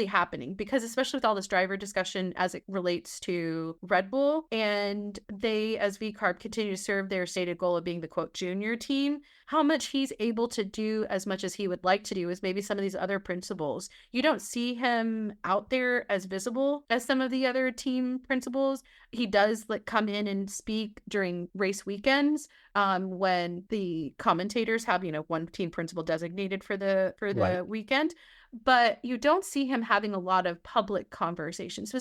happening, because especially with all this driver discussion as it relates to Red Bull, and they as VCARB continue to serve their stated goal of being the quote junior team, how much he's able to do as much as he would like to do is maybe some of these other principals. You don't see him out there as visible as some of the other team principals. He does come in and speak during race weekends when the commentators have, one team principal designated for the weekend. But you don't see him having a lot of public conversations. So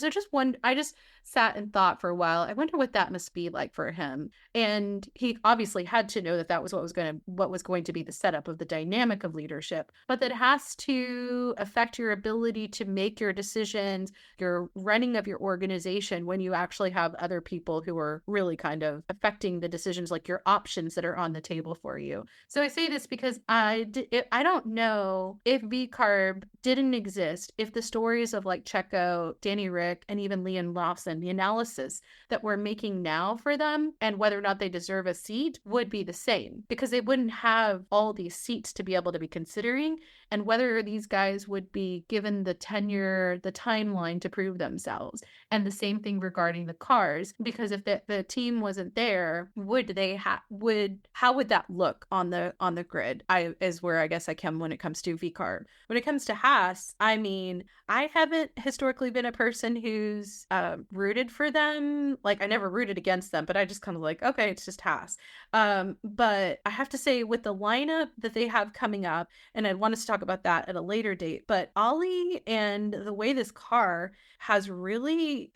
I just sat and thought for a while, I wonder what that must be like for him. And he obviously had to know that was what was going to be the setup of the dynamic of leadership, but that has to affect your ability to make your decisions, your running of your organization, when you actually have other people who are really kind of affecting the decisions, like your options that are on the table for you. So I say this because I don't know if VCARB didn't exist, if the stories of like Checo, Danny Rick, and even Liam Lawson, the analysis that we're making now for them and whether or not they deserve a seat would be the same, because they wouldn't have all these seats to be able to be considering, and whether these guys would be given the tenure, the timeline to prove themselves. And the same thing regarding the cars, because if the team wasn't there, how would that look on the grid? Is where I guess I come when it comes to VCARB. When it comes to Haas, I mean, I haven't historically been a person who's rooted for them. Like, I never rooted against them, but I just kind of like, okay, it's just Haas. But I have to say, with the lineup that they have coming up, and I want us to talk about that at a later date, but Ollie and the way this car has really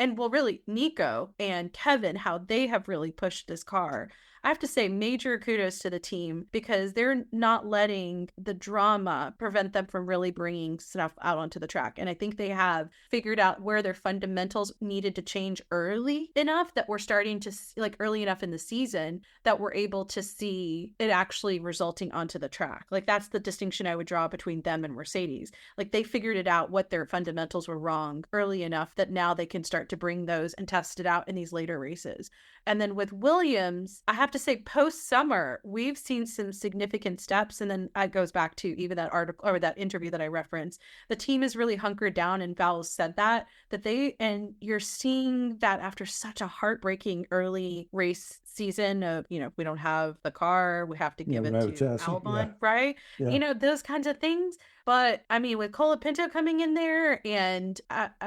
Nico and Kevin, how they have really pushed this car. I have to say major kudos to the team, because they're not letting the drama prevent them from really bringing stuff out onto the track. And I think they have figured out where their fundamentals needed to change early enough that we're starting to early enough in the season that we're able to see it actually resulting onto the track. Like, that's the distinction I would draw between them and Mercedes. Like, they figured it out what their fundamentals were wrong early enough that now they can start to bring those and test it out in these later races. And then with Williams, I have to say, post-summer, we've seen some significant steps. And then it goes back to even that article or that interview that I referenced. The team is really hunkered down, and Val said and you're seeing that after such a heartbreaking early race season of, we don't have the car, we have to give it to Albon, right? Yeah. Those kinds of things. But I mean, with Colapinto coming in there and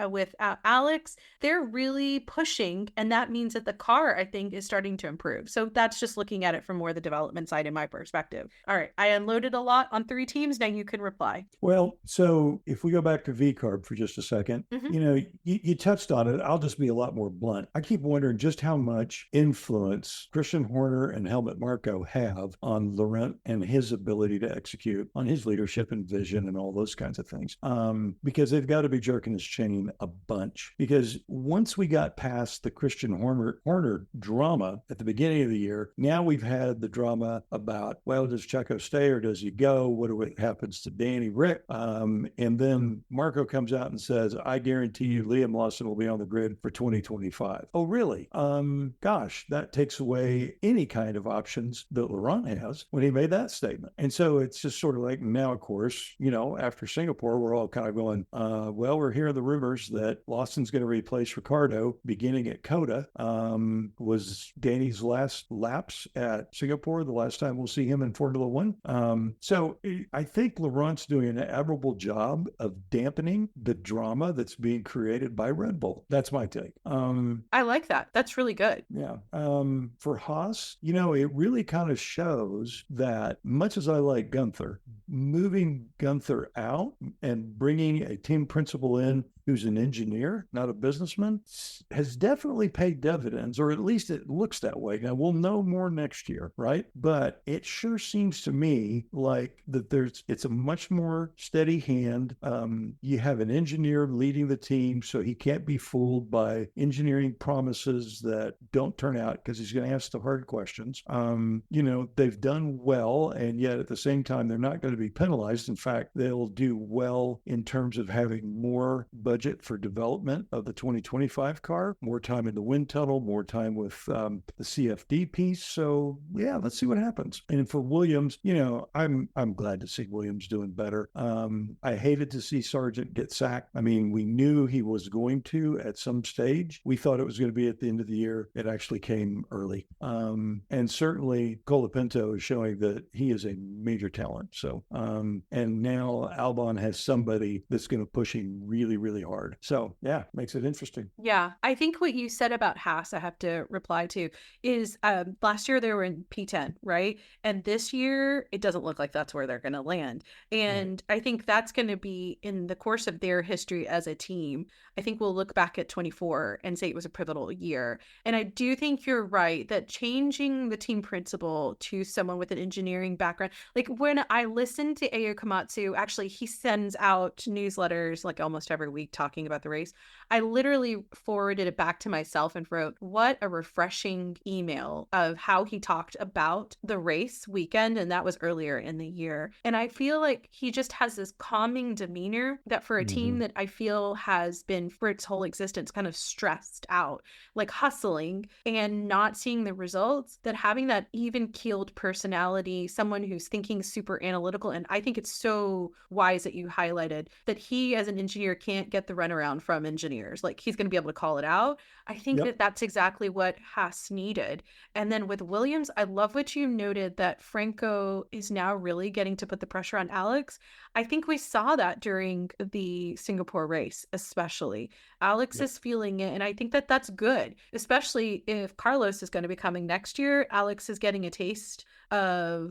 with Alex, they're really pushing. And that means that the car, I think, is starting to improve. So that's just looking at it from more the development side in my perspective. All right. I unloaded a lot on three teams. Now you can reply. Well, so if we go back to VCARB for just a second, you touched on it. I'll just be a lot more blunt. I keep wondering just how much influence Christian Horner and Helmut Marko have on Laurent and his ability to execute, on his leadership and vision and all those kinds of things. Because they've got to be jerking his chain a bunch. Because once we got past the Christian Horner drama at the beginning of the year, now we've had the drama about, well, does Checo stay or does he go? What happens to Danny Rick? And then Marko comes out and says, I guarantee you Liam Lawson will be on the grid for 2025. Oh, really? Gosh, that takes away any kind of options that Laurent has when he made that statement. And so it's just sort of like, now, of course, after Singapore, we're all kind of going, well, we're hearing the rumors that Lawson's going to replace Ricciardo beginning at COTA. Was Danny's last laps at Singapore, the last time we'll see him in Formula One. So I think Laurent's doing an admirable job of dampening the drama that's being created by Red Bull. That's my take. I like that. That's really good. Yeah. For Haas, it really kind of shows that much as I like Gunther, moving Gunther out and bringing a team principal in who's an engineer, not a businessman, has definitely paid dividends, or at least it looks that way. Now, we'll know more next year, right? But it sure seems to me like that it's a much more steady hand. You have an engineer leading the team, so he can't be fooled by engineering promises that don't turn out, because he's going to ask the hard questions. They've done well, and yet at the same time, they're not going to be penalized. In fact, they'll do well in terms of having more budget for development of the 2025 car, more time in the wind tunnel, more time with the CFD piece. So yeah, let's see what happens. And for Williams, I'm glad to see Williams doing better. I hated to see Sargent get sacked. I mean, we knew he was going to at some stage. We thought it was going to be at the end of the year. It actually came early. And certainly Colapinto is showing that he is a major talent. So, and now Albon has somebody that's going to push him really, really hard. So yeah, makes it interesting. Yeah. I think what you said about Haas, I have to reply to, is last year they were in P10, right? And this year, it doesn't look like that's where they're going to land. And I think that's going to be in the course of their history as a team. I think we'll look back at 24 and say it was a pivotal year. And I do think you're right that changing the team principal to someone with an engineering background, like when I listened to Ayo Komatsu, actually he sends out newsletters like almost every week talking about the race. I literally forwarded it back to myself and wrote, what a refreshing email of how he talked about the race weekend. And that was earlier in the year. And I feel like he just has this calming demeanor that for a team that I feel has been for its whole existence kind of stressed out, like hustling and not seeing the results, that having that even keeled personality, someone who's thinking super analytical. And I think it's so wise that you highlighted that he as an engineer can't get the runaround from engineers. Like he's going to be able to call it out. I think that that's exactly what Haas needed. And then with Williams, I love what you noted that Franco is now really getting to put the pressure on Alex. I think we saw that during the Singapore race, especially. Alex is feeling it. And I think that that's good, especially if Carlos is going to be coming next year. Alex is getting a taste of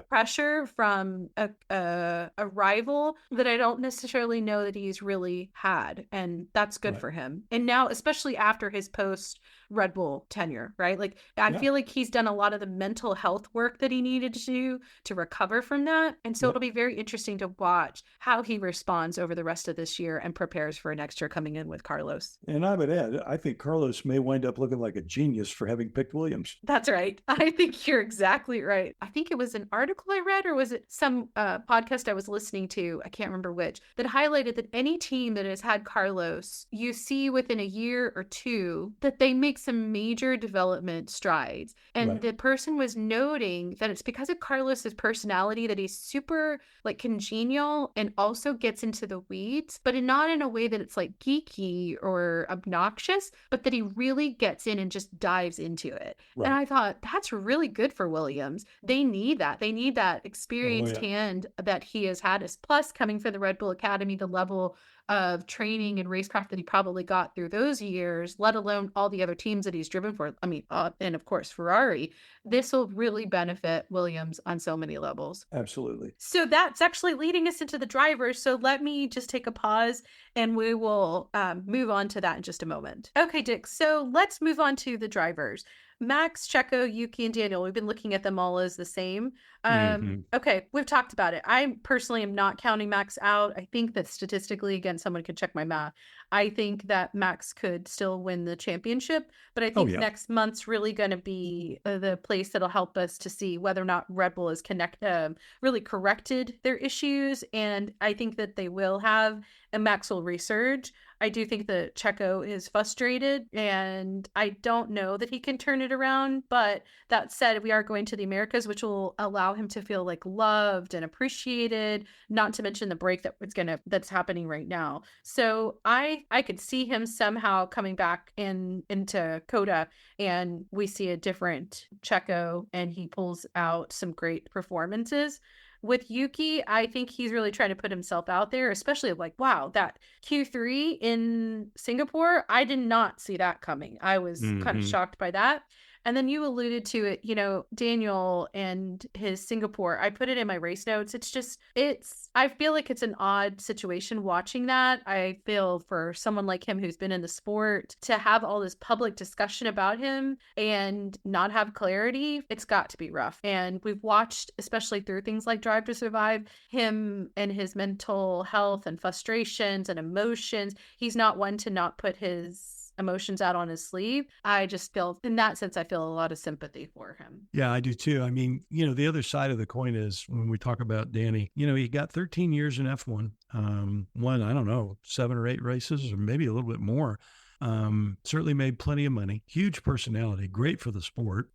pressure from a rival that I don't necessarily know that he's really had. And that's good for him. And now, especially after his post Red Bull tenure, right? Like I feel like he's done a lot of the mental health work that he needed to do to recover from that. And so it'll be very interesting to watch how he responds over the rest of this year and prepares for next year coming in with Carlos. And I would add, I think Carlos may wind up looking like a genius for having picked Williams. That's right. I think you're exactly right. I think it was an article I read, or was it some podcast I was listening to, I can't remember which, that highlighted that any team that has had Carlos, you see within a year or two that they make some major development strides. And the person was noting that it's because of Carlos's personality that he's super like congenial and also gets into the weeds, but not in a way that it's like geeky or obnoxious, but that he really gets in and just dives into it. And I thought that's really good for Williams. They need that. They need that experienced hand that he has had. Plus, coming from the Red Bull Academy, the level of training and racecraft that he probably got through those years, let alone all the other teams that he's driven for. I mean, and of course, Ferrari. This will really benefit Williams on so many levels. Absolutely. So that's actually leading us into the drivers. So let me just take a pause and we will move on to that in just a moment. Okay, Dick. So let's move on to the drivers. Max, Checo, Yuki, and Daniel, we've been looking at them all as the same. Okay, we've talked about it. I personally am not counting Max out. I think that statistically, again, someone could check my math. I think that Max could still win the championship, but I think next month's really going to be the place that'll help us to see whether or not Red Bull has really corrected their issues, and I think that they will have, and Max will resurge. I do think that Checo is frustrated, and I don't know that he can turn it around. But that said, we are going to the Americas, which will allow him to feel like loved and appreciated, not to mention the break that's happening right now. So I I could see him somehow coming back into Coda, and we see a different Checo, and he pulls out some great performances. With Yuki, I think he's really trying to put himself out there, especially like, wow, that Q3 in Singapore, I did not see that coming. I was kind of shocked by that. And then you alluded to it, you know, Daniel and his Singapore. I put it in my race notes. I feel like it's an odd situation watching that. I feel for someone like him who's been in the sport to have all this public discussion about him and not have clarity, it's got to be rough. And we've watched, especially through things like Drive to Survive, him and his mental health and frustrations and emotions. He's not one to not put his emotions out on his sleeve. I just feel, in that sense, I feel a lot of sympathy for him. Yeah, I do too. I mean, you know, the other side of the coin is when we talk about Danny, you know, he got 13 years in F1, won, I don't know, 7 or 8 races, or maybe a little bit more. Certainly made plenty of money, huge personality, great for the sport.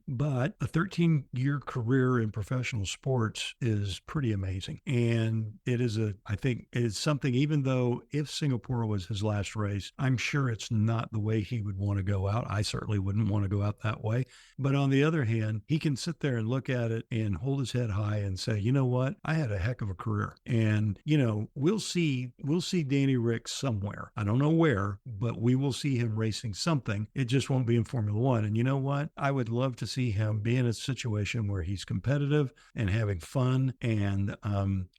But a 13-year career in professional sports is pretty amazing. And I think it is something, even though if Singapore was his last race, I'm sure it's not the way he would want to go out. I certainly wouldn't want to go out that way. But on the other hand, he can sit there and look at it and hold his head high and say, you know what? I had a heck of a career. And, you know, we'll see Danny Rick somewhere. I don't know where, but we will see him racing something. It just won't be in Formula One. And you know what? I would love to see him be in a situation where he's competitive and having fun and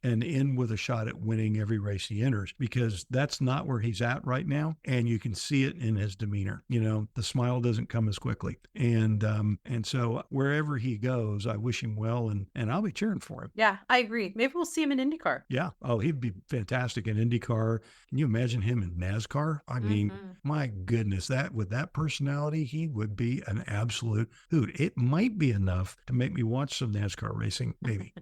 in with a shot at winning every race he enters, because that's not where he's at right now. And you can see it in his demeanor. You know, the smile doesn't come as quickly. And so wherever he goes, I wish him well, and I'll be cheering for him. Yeah, I agree. Maybe we'll see him in IndyCar. Yeah. Oh, he'd be fantastic in IndyCar. Can you imagine him in NASCAR? I mean, my goodness, that with that personality, he would be an absolute hoot. It might be enough to make me watch some NASCAR racing, maybe.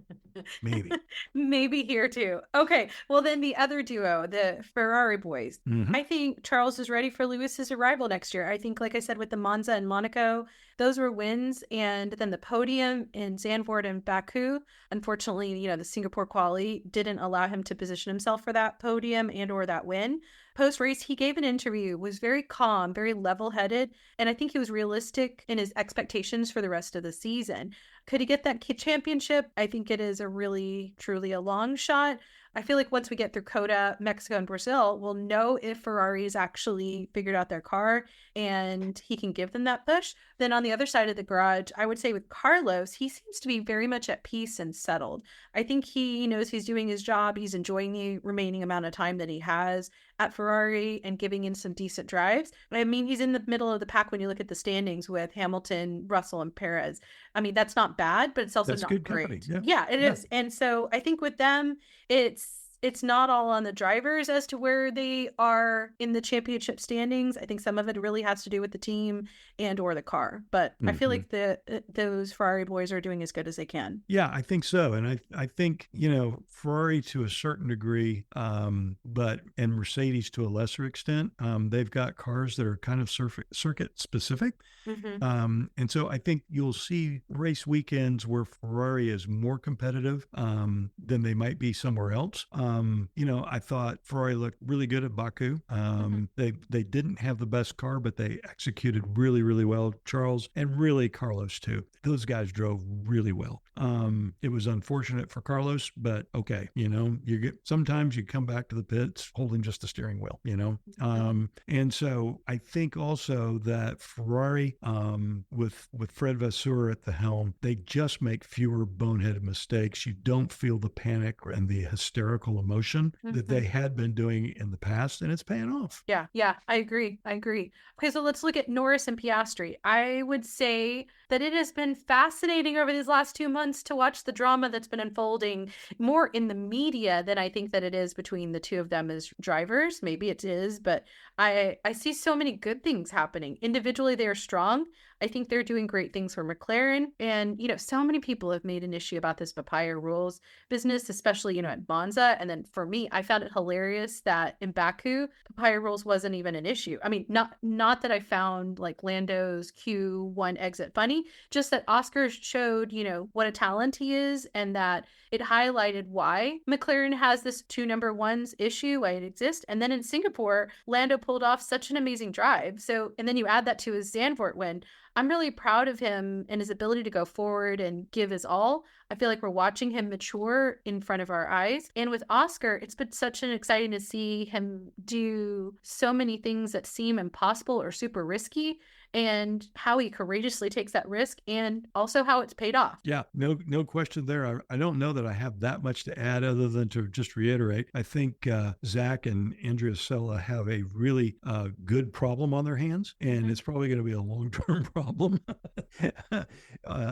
Maybe here too. Okay, well then the other duo, the Ferrari boys. I think Charles is ready for Lewis's arrival next year. I think, like I said, with the Monza and Monaco, those were wins, and then the podium in Zandvoort and Baku. Unfortunately, you know, the Singapore quali didn't allow him to position himself for that podium and or that win. Post-race, he gave an interview, was very calm, very level-headed, and I think he was realistic in his expectations for the rest of the season. Could he get that championship? I think it is a really, truly a long shot. I feel like once we get through COTA, Mexico, and Brazil, we'll know if Ferrari has actually figured out their car and he can give them that push. Then on the other side of the garage, I would say with Carlos, he seems to be very much at peace and settled. I think he knows he's doing his job. He's enjoying the remaining amount of time that he has at Ferrari and giving in some decent drives. I mean, he's in the middle of the pack when you look at the standings with Hamilton, Russell, and Perez. I mean, that's not bad, but it's also not good great. Yeah, it is. And so I think with them, it's not all on the drivers as to where they are in the championship standings. I think some of it really has to do with the team and or the car. But I feel like those Ferrari boys are doing as good as they can. Yeah, I think so. And I think, you know, Ferrari to a certain degree, and Mercedes to a lesser extent, they've got cars that are kind of circuit specific. And so I think you'll see race weekends where Ferrari is more competitive than they might be somewhere else. You know, I thought Ferrari looked really good at Baku. They didn't have the best car, but they executed really, really well. Charles and really Carlos too. Those guys drove really well. It was unfortunate for Carlos, but okay, you know, sometimes you come back to the pits holding just the steering wheel, you know. And so I think also that Ferrari, with Fred Vasseur at the helm, they just make fewer boneheaded mistakes. You don't feel the panic and the hysterical emotion that they had been doing in the past, and it's paying off. Yeah, I agree. Okay, so let's look at Norris and Piastri. I would say that it has been fascinating over these last 2 months to watch the drama that's been unfolding more in the media than I think that it is between the two of them as drivers. Maybe it is, but I see so many good things happening. Individually, they are strong. I think they're doing great things for McLaren. And, so many people have made an issue about this papaya rules business, especially, at Monza. And then for me, I found it hilarious that in Baku, papaya rules wasn't even an issue. I mean, not that I found like Lando's Q1 exit funny, just that Oscar showed, what a talent he is, and that it highlighted why McLaren has this 2 number ones issue, why it exists. And then in Singapore, Lando pulled off such an amazing drive. So, and then you add that to his Zandvoort win. I'm really proud of him and his ability to go forward and give his all. I feel like we're watching him mature in front of our eyes. And with Oscar, it's been such an exciting to see him do so many things that seem impossible or super risky, and how he courageously takes that risk, and also how it's paid off. Yeah, no question there. I don't know that I have that much to add other than to just reiterate. I think Zach and Andrea Sella have a really good problem on their hands, and it's probably going to be a long-term problem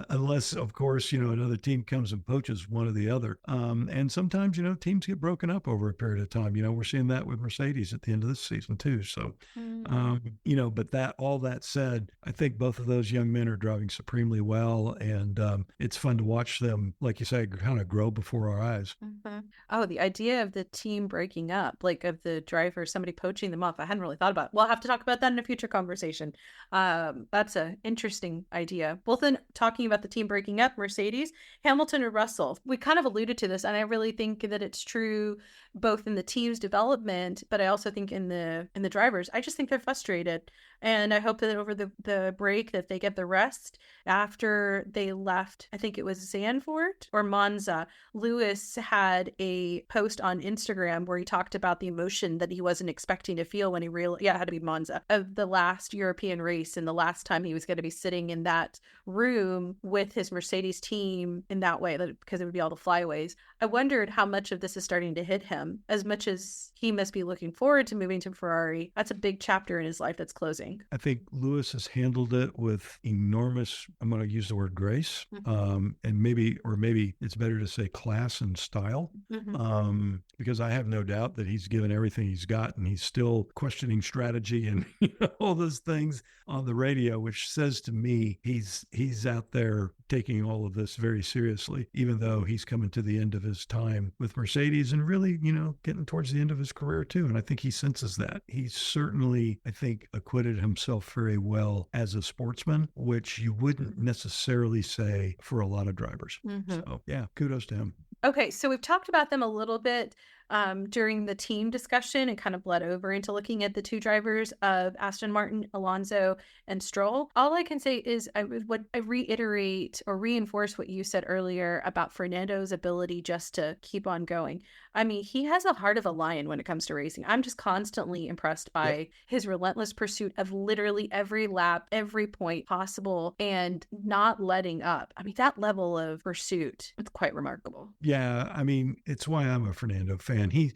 unless, of course, another team comes and poaches one or the other. And sometimes, teams get broken up over a period of time. We're seeing that with Mercedes at the end of this season too. So, but all that said, I think both of those young men are driving supremely well, and it's fun to watch them, like you say, kind of grow before our eyes. Mm-hmm. Oh, the idea of the team breaking up, like of the driver, somebody poaching them off, I hadn't really thought about. We'll have to talk about that in a future conversation. That's an interesting idea. Both in talking about the team breaking up, Mercedes, Hamilton, and Russell. We kind of alluded to this, and I really think that it's true both in the team's development, but I also think in the drivers. I just think they're frustrated. And I hope that over the break that they get the rest. After they left, I think it was Zandvoort or Monza, Lewis had a post on Instagram where he talked about the emotion that he wasn't expecting to feel when he realized, it had to be Monza, of the last European race and the last time he was going to be sitting in that room with his Mercedes team in that way, because it would be all the flyaways. I wondered how much of this is starting to hit him, as much as he must be looking forward to moving to Ferrari. That's a big chapter in his life that's closing. I think Lewis has handled it with enormous, I'm going to use the word grace, and maybe it's better to say class and style, because I have no doubt that he's given everything he's got, and he's still questioning strategy and all those things on the radio, which says to me he's out there taking all of this very seriously, even though he's coming to the end of his time with Mercedes and really, getting towards the end of his career too. And I think he senses that. He's certainly, I think, acquitted himself very well as a sportsman, which you wouldn't necessarily say for a lot of drivers. So yeah, kudos to him. Okay, so we've talked about them a little bit during the team discussion, and kind of bled over into looking at the 2 drivers of Aston Martin, Alonso, and Stroll. All I can say is I reiterate or reinforce what you said earlier about Fernando's ability just to keep on going. I mean, he has a heart of a lion when it comes to racing. I'm just constantly impressed by his relentless pursuit of literally every lap, every point possible, and not letting up. I mean, that level of pursuit, it's quite remarkable. Yeah, I mean, it's why I'm a Fernando fan. He,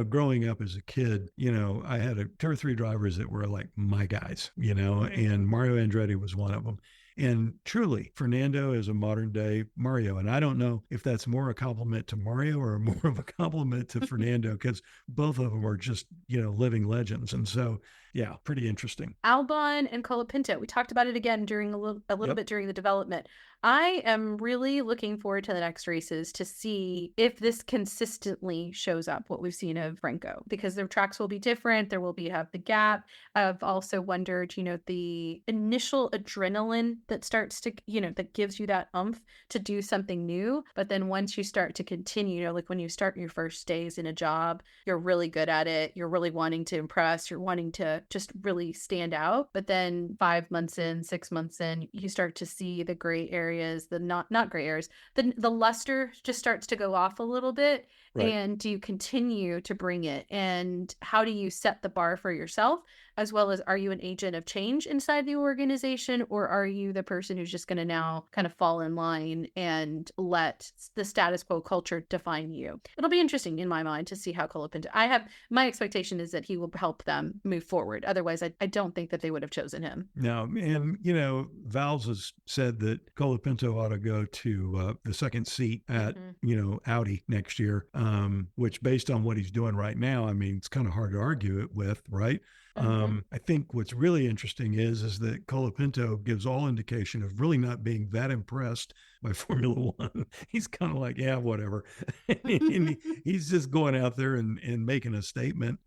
growing up as a kid, I had 2 or 3 drivers that were like my guys, and Mario Andretti was one of them. And truly, Fernando is a modern day Mario. And I don't know if that's more a compliment to Mario or more of a compliment to Fernando, because both of them are just, living legends. And so, yeah, pretty interesting. Albon and Colapinto. We talked about it again during a little bit during the development. I am really looking forward to the next races to see if this consistently shows up, what we've seen of Franco, because their tracks will be different. There will have the gap. I've also wondered, the initial adrenaline that starts to, that gives you that oomph to do something new. But then once you start to continue, like when you start your first days in a job, you're really good at it. You're really wanting to impress. You're wanting to just really stand out. But then 5 months in, 6 months in, you start to see the gray areas, the not gray areas, the luster just starts to go off a little bit. Right. And do you continue to bring it? And how do you set the bar for yourself? As well as, are you an agent of change inside the organization, or are you the person who's just going to now kind of fall in line and let the status quo culture define you? It'll be interesting in my mind to see how Colapinto. My expectation is that he will help them move forward. Otherwise, I don't think that they would have chosen him. No, and Valls has said that Colapinto ought to go to the second seat at Audi next year, which based on what he's doing right now, I mean, it's kind of hard to argue it with, right? I think what's really interesting is that Colapinto gives all indication of really not being that impressed by Formula One. He's kind of like, yeah, whatever. And he's just going out there and making a statement.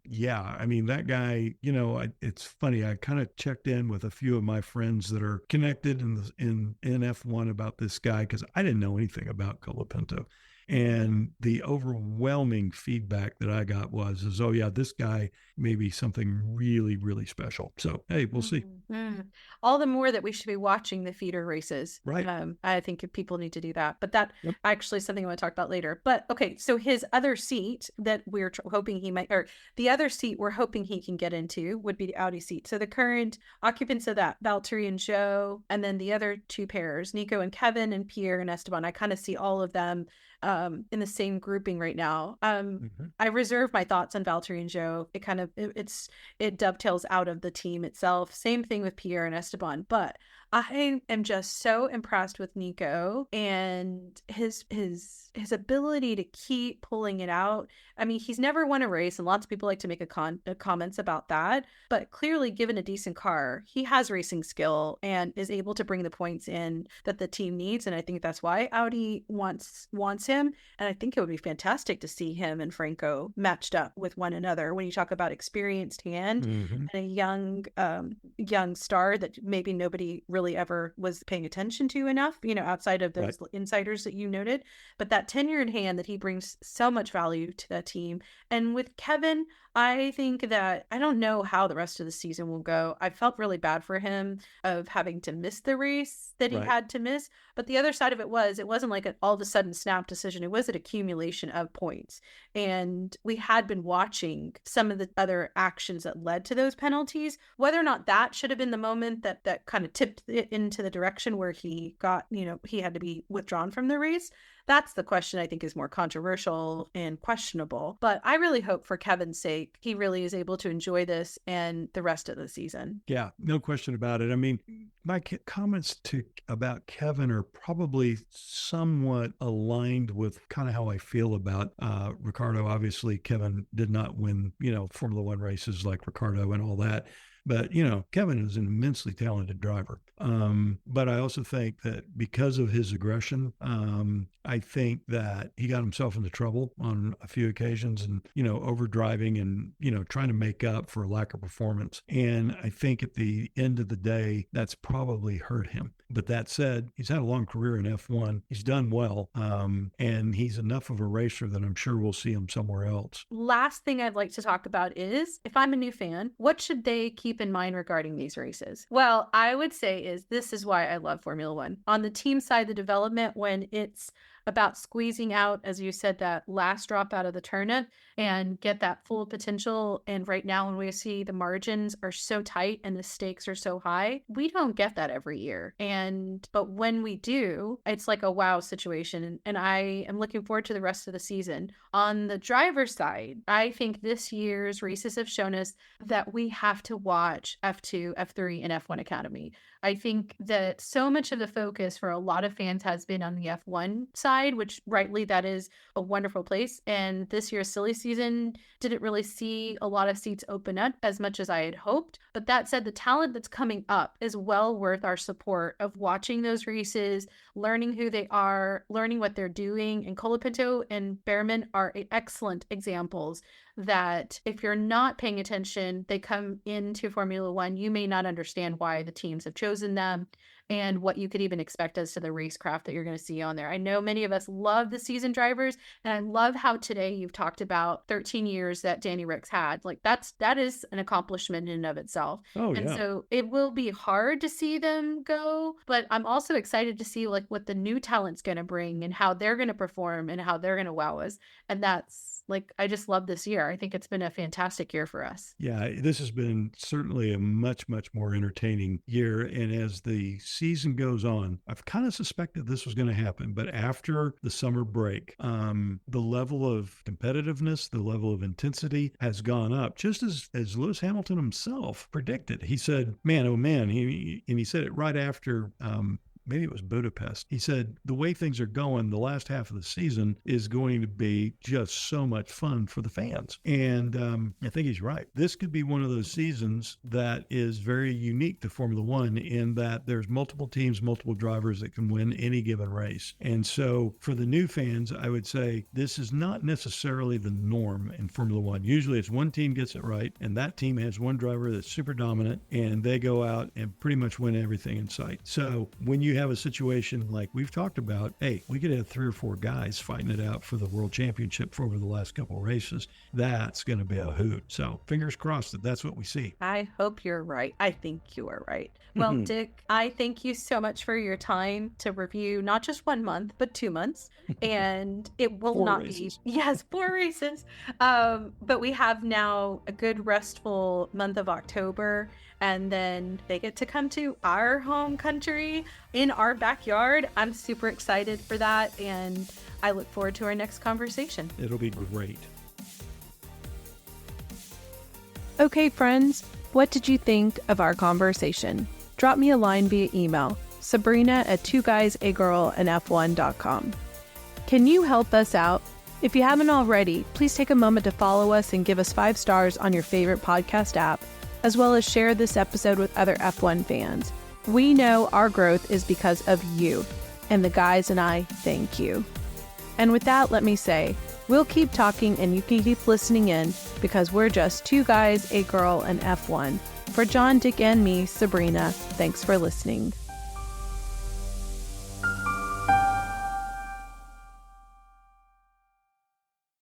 Yeah, I mean, that guy, it's funny. I kind of checked in with a few of my friends that are connected in F1 about this guy because I didn't know anything about Colapinto. And the overwhelming feedback that I got was, oh yeah, this guy may be something really, really special. So, hey, we'll see. All the more that we should be watching the feeder races. Right. I think people need to do that. But that actually is something I want to talk about later. But okay, so his other seat that we're hoping he might, or the other seat we're hoping he can get into would be the Audi seat. So the current occupants of that, Valtteri and Zhou, and then the other two pairs, Nico and Kevin and Pierre and Esteban. I kind of see all of them in the same grouping right now. I reserve my thoughts on Valtteri and Zhou. It kind of it dovetails out of the team itself. Same thing with Pierre and Esteban, but I am just so impressed with Nico and his ability to keep pulling it out. I mean, he's never won a race, and lots of people like to make comments about that. But clearly, given a decent car, he has racing skill and is able to bring the points in that the team needs. And I think that's why Audi wants him. And I think it would be fantastic to see him and Franco matched up with one another. When you talk about experienced hand and a young star that maybe nobody really ever was paying attention to enough, outside of those insiders that you noted, but that tenured hand that he brings so much value to that team. And with Kevin, I think that I don't know how the rest of the season will go. I felt really bad for him of having to miss the race that he had to miss. But the other side of it wasn't like an all of a sudden snap decision. It was an accumulation of points. And we had been watching some of the other actions that led to those penalties. Whether or not that should have been the moment that kind of tipped it into the direction where he got, he had to be withdrawn from the race. That's the question I think is more controversial and questionable. But I really hope for Kevin's sake, he really is able to enjoy this and the rest of the season. Yeah, no question about it. I mean, my comments about Kevin are probably somewhat aligned with kind of how I feel about Ricardo. Obviously, Kevin did not win, Formula One races like Ricardo and all that. But, Kevin is an immensely talented driver. But I also think that because of his aggression, I think that he got himself into trouble on a few occasions and, over driving and, trying to make up for a lack of performance. And I think at the end of the day, that's probably hurt him. But that said, he's had a long career in F1. He's done well. And he's enough of a racer that I'm sure we'll see him somewhere else. Last thing I'd like to talk about is, if I'm a new fan, what should they keep in mind regarding these races? Well, I would say this is why I love Formula One. On the team side, the development, when it's about squeezing out, as you said, that last drop out of the turnip and get that full potential. And right now, when we see the margins are so tight and the stakes are so high, we don't get that every year. But when we do, it's like a wow situation. And I am looking forward to the rest of the season. On the driver's side, I think this year's races have shown us that we have to watch F2, F3, and F1 Academy. I think that so much of the focus for a lot of fans has been on the F1 side, which rightly that is a wonderful place. And this year's silly season didn't really see a lot of seats open up as much as I had hoped. But that said, the talent that's coming up is well worth our support of watching those races, learning who they are, learning what they're doing. And Colapinto and Behrman are excellent examples that if you're not paying attention, they come into Formula One, you may not understand why the teams have chosen them and what you could even expect as to the racecraft that you're going to see on there. I know many of us love the seasoned drivers, and I love how today you've talked about 13 years that Danny Ricks had. Like that is an accomplishment in and of itself. So it will be hard to see them go, but I'm also excited to see like what the new talent's going to bring and how they're going to perform and how they're going to wow us. And that's like, I just love this year. I think it's been a fantastic year for us. Yeah, this has been certainly a much, much more entertaining year. And as the season goes on, I've kind of suspected this was going to happen. But after the summer break, the level of competitiveness, the level of intensity has gone up, just as Lewis Hamilton himself predicted. He said, man, oh man, he said it right after maybe it was Budapest. He said, the way things are going, the last half of the season is going to be just so much fun for the fans. And I think he's right. This could be one of those seasons that is very unique to Formula One in that there's multiple teams, multiple drivers that can win any given race. And so for the new fans, I would say this is not necessarily the norm in Formula One. Usually it's one team gets it right, and that team has one driver that's super dominant, and they go out and pretty much win everything in sight. So when you have a situation like we've talked about, hey, we could have 3 or 4 guys fighting it out for the world championship for over the last couple of races. That's going to be a hoot. So fingers crossed that that's what we see. I hope you're right. I think you are right. Well, Dick, I thank you so much for your time to review not just 1 month, but 2 months. And it will 4 not races. be, yes, 4 races. But we have now a good restful month of October. And then they get to come to our home country in our backyard. I'm super excited for that. And I look forward to our next conversation. It'll be great. Okay, friends, what did you think of our conversation? Drop me a line via email, sabrina@2guysaGirlandF1.com. Can you help us out? If you haven't already, please take a moment to follow us and give us 5 stars on your favorite podcast app, as well as share this episode with other F1 fans. We know our growth is because of you, and the guys and I thank you. And with that, let me say, we'll keep talking and you can keep listening in because we're just 2 guys, a girl, and F1. For John, Dick, and me, Sabrina, thanks for listening.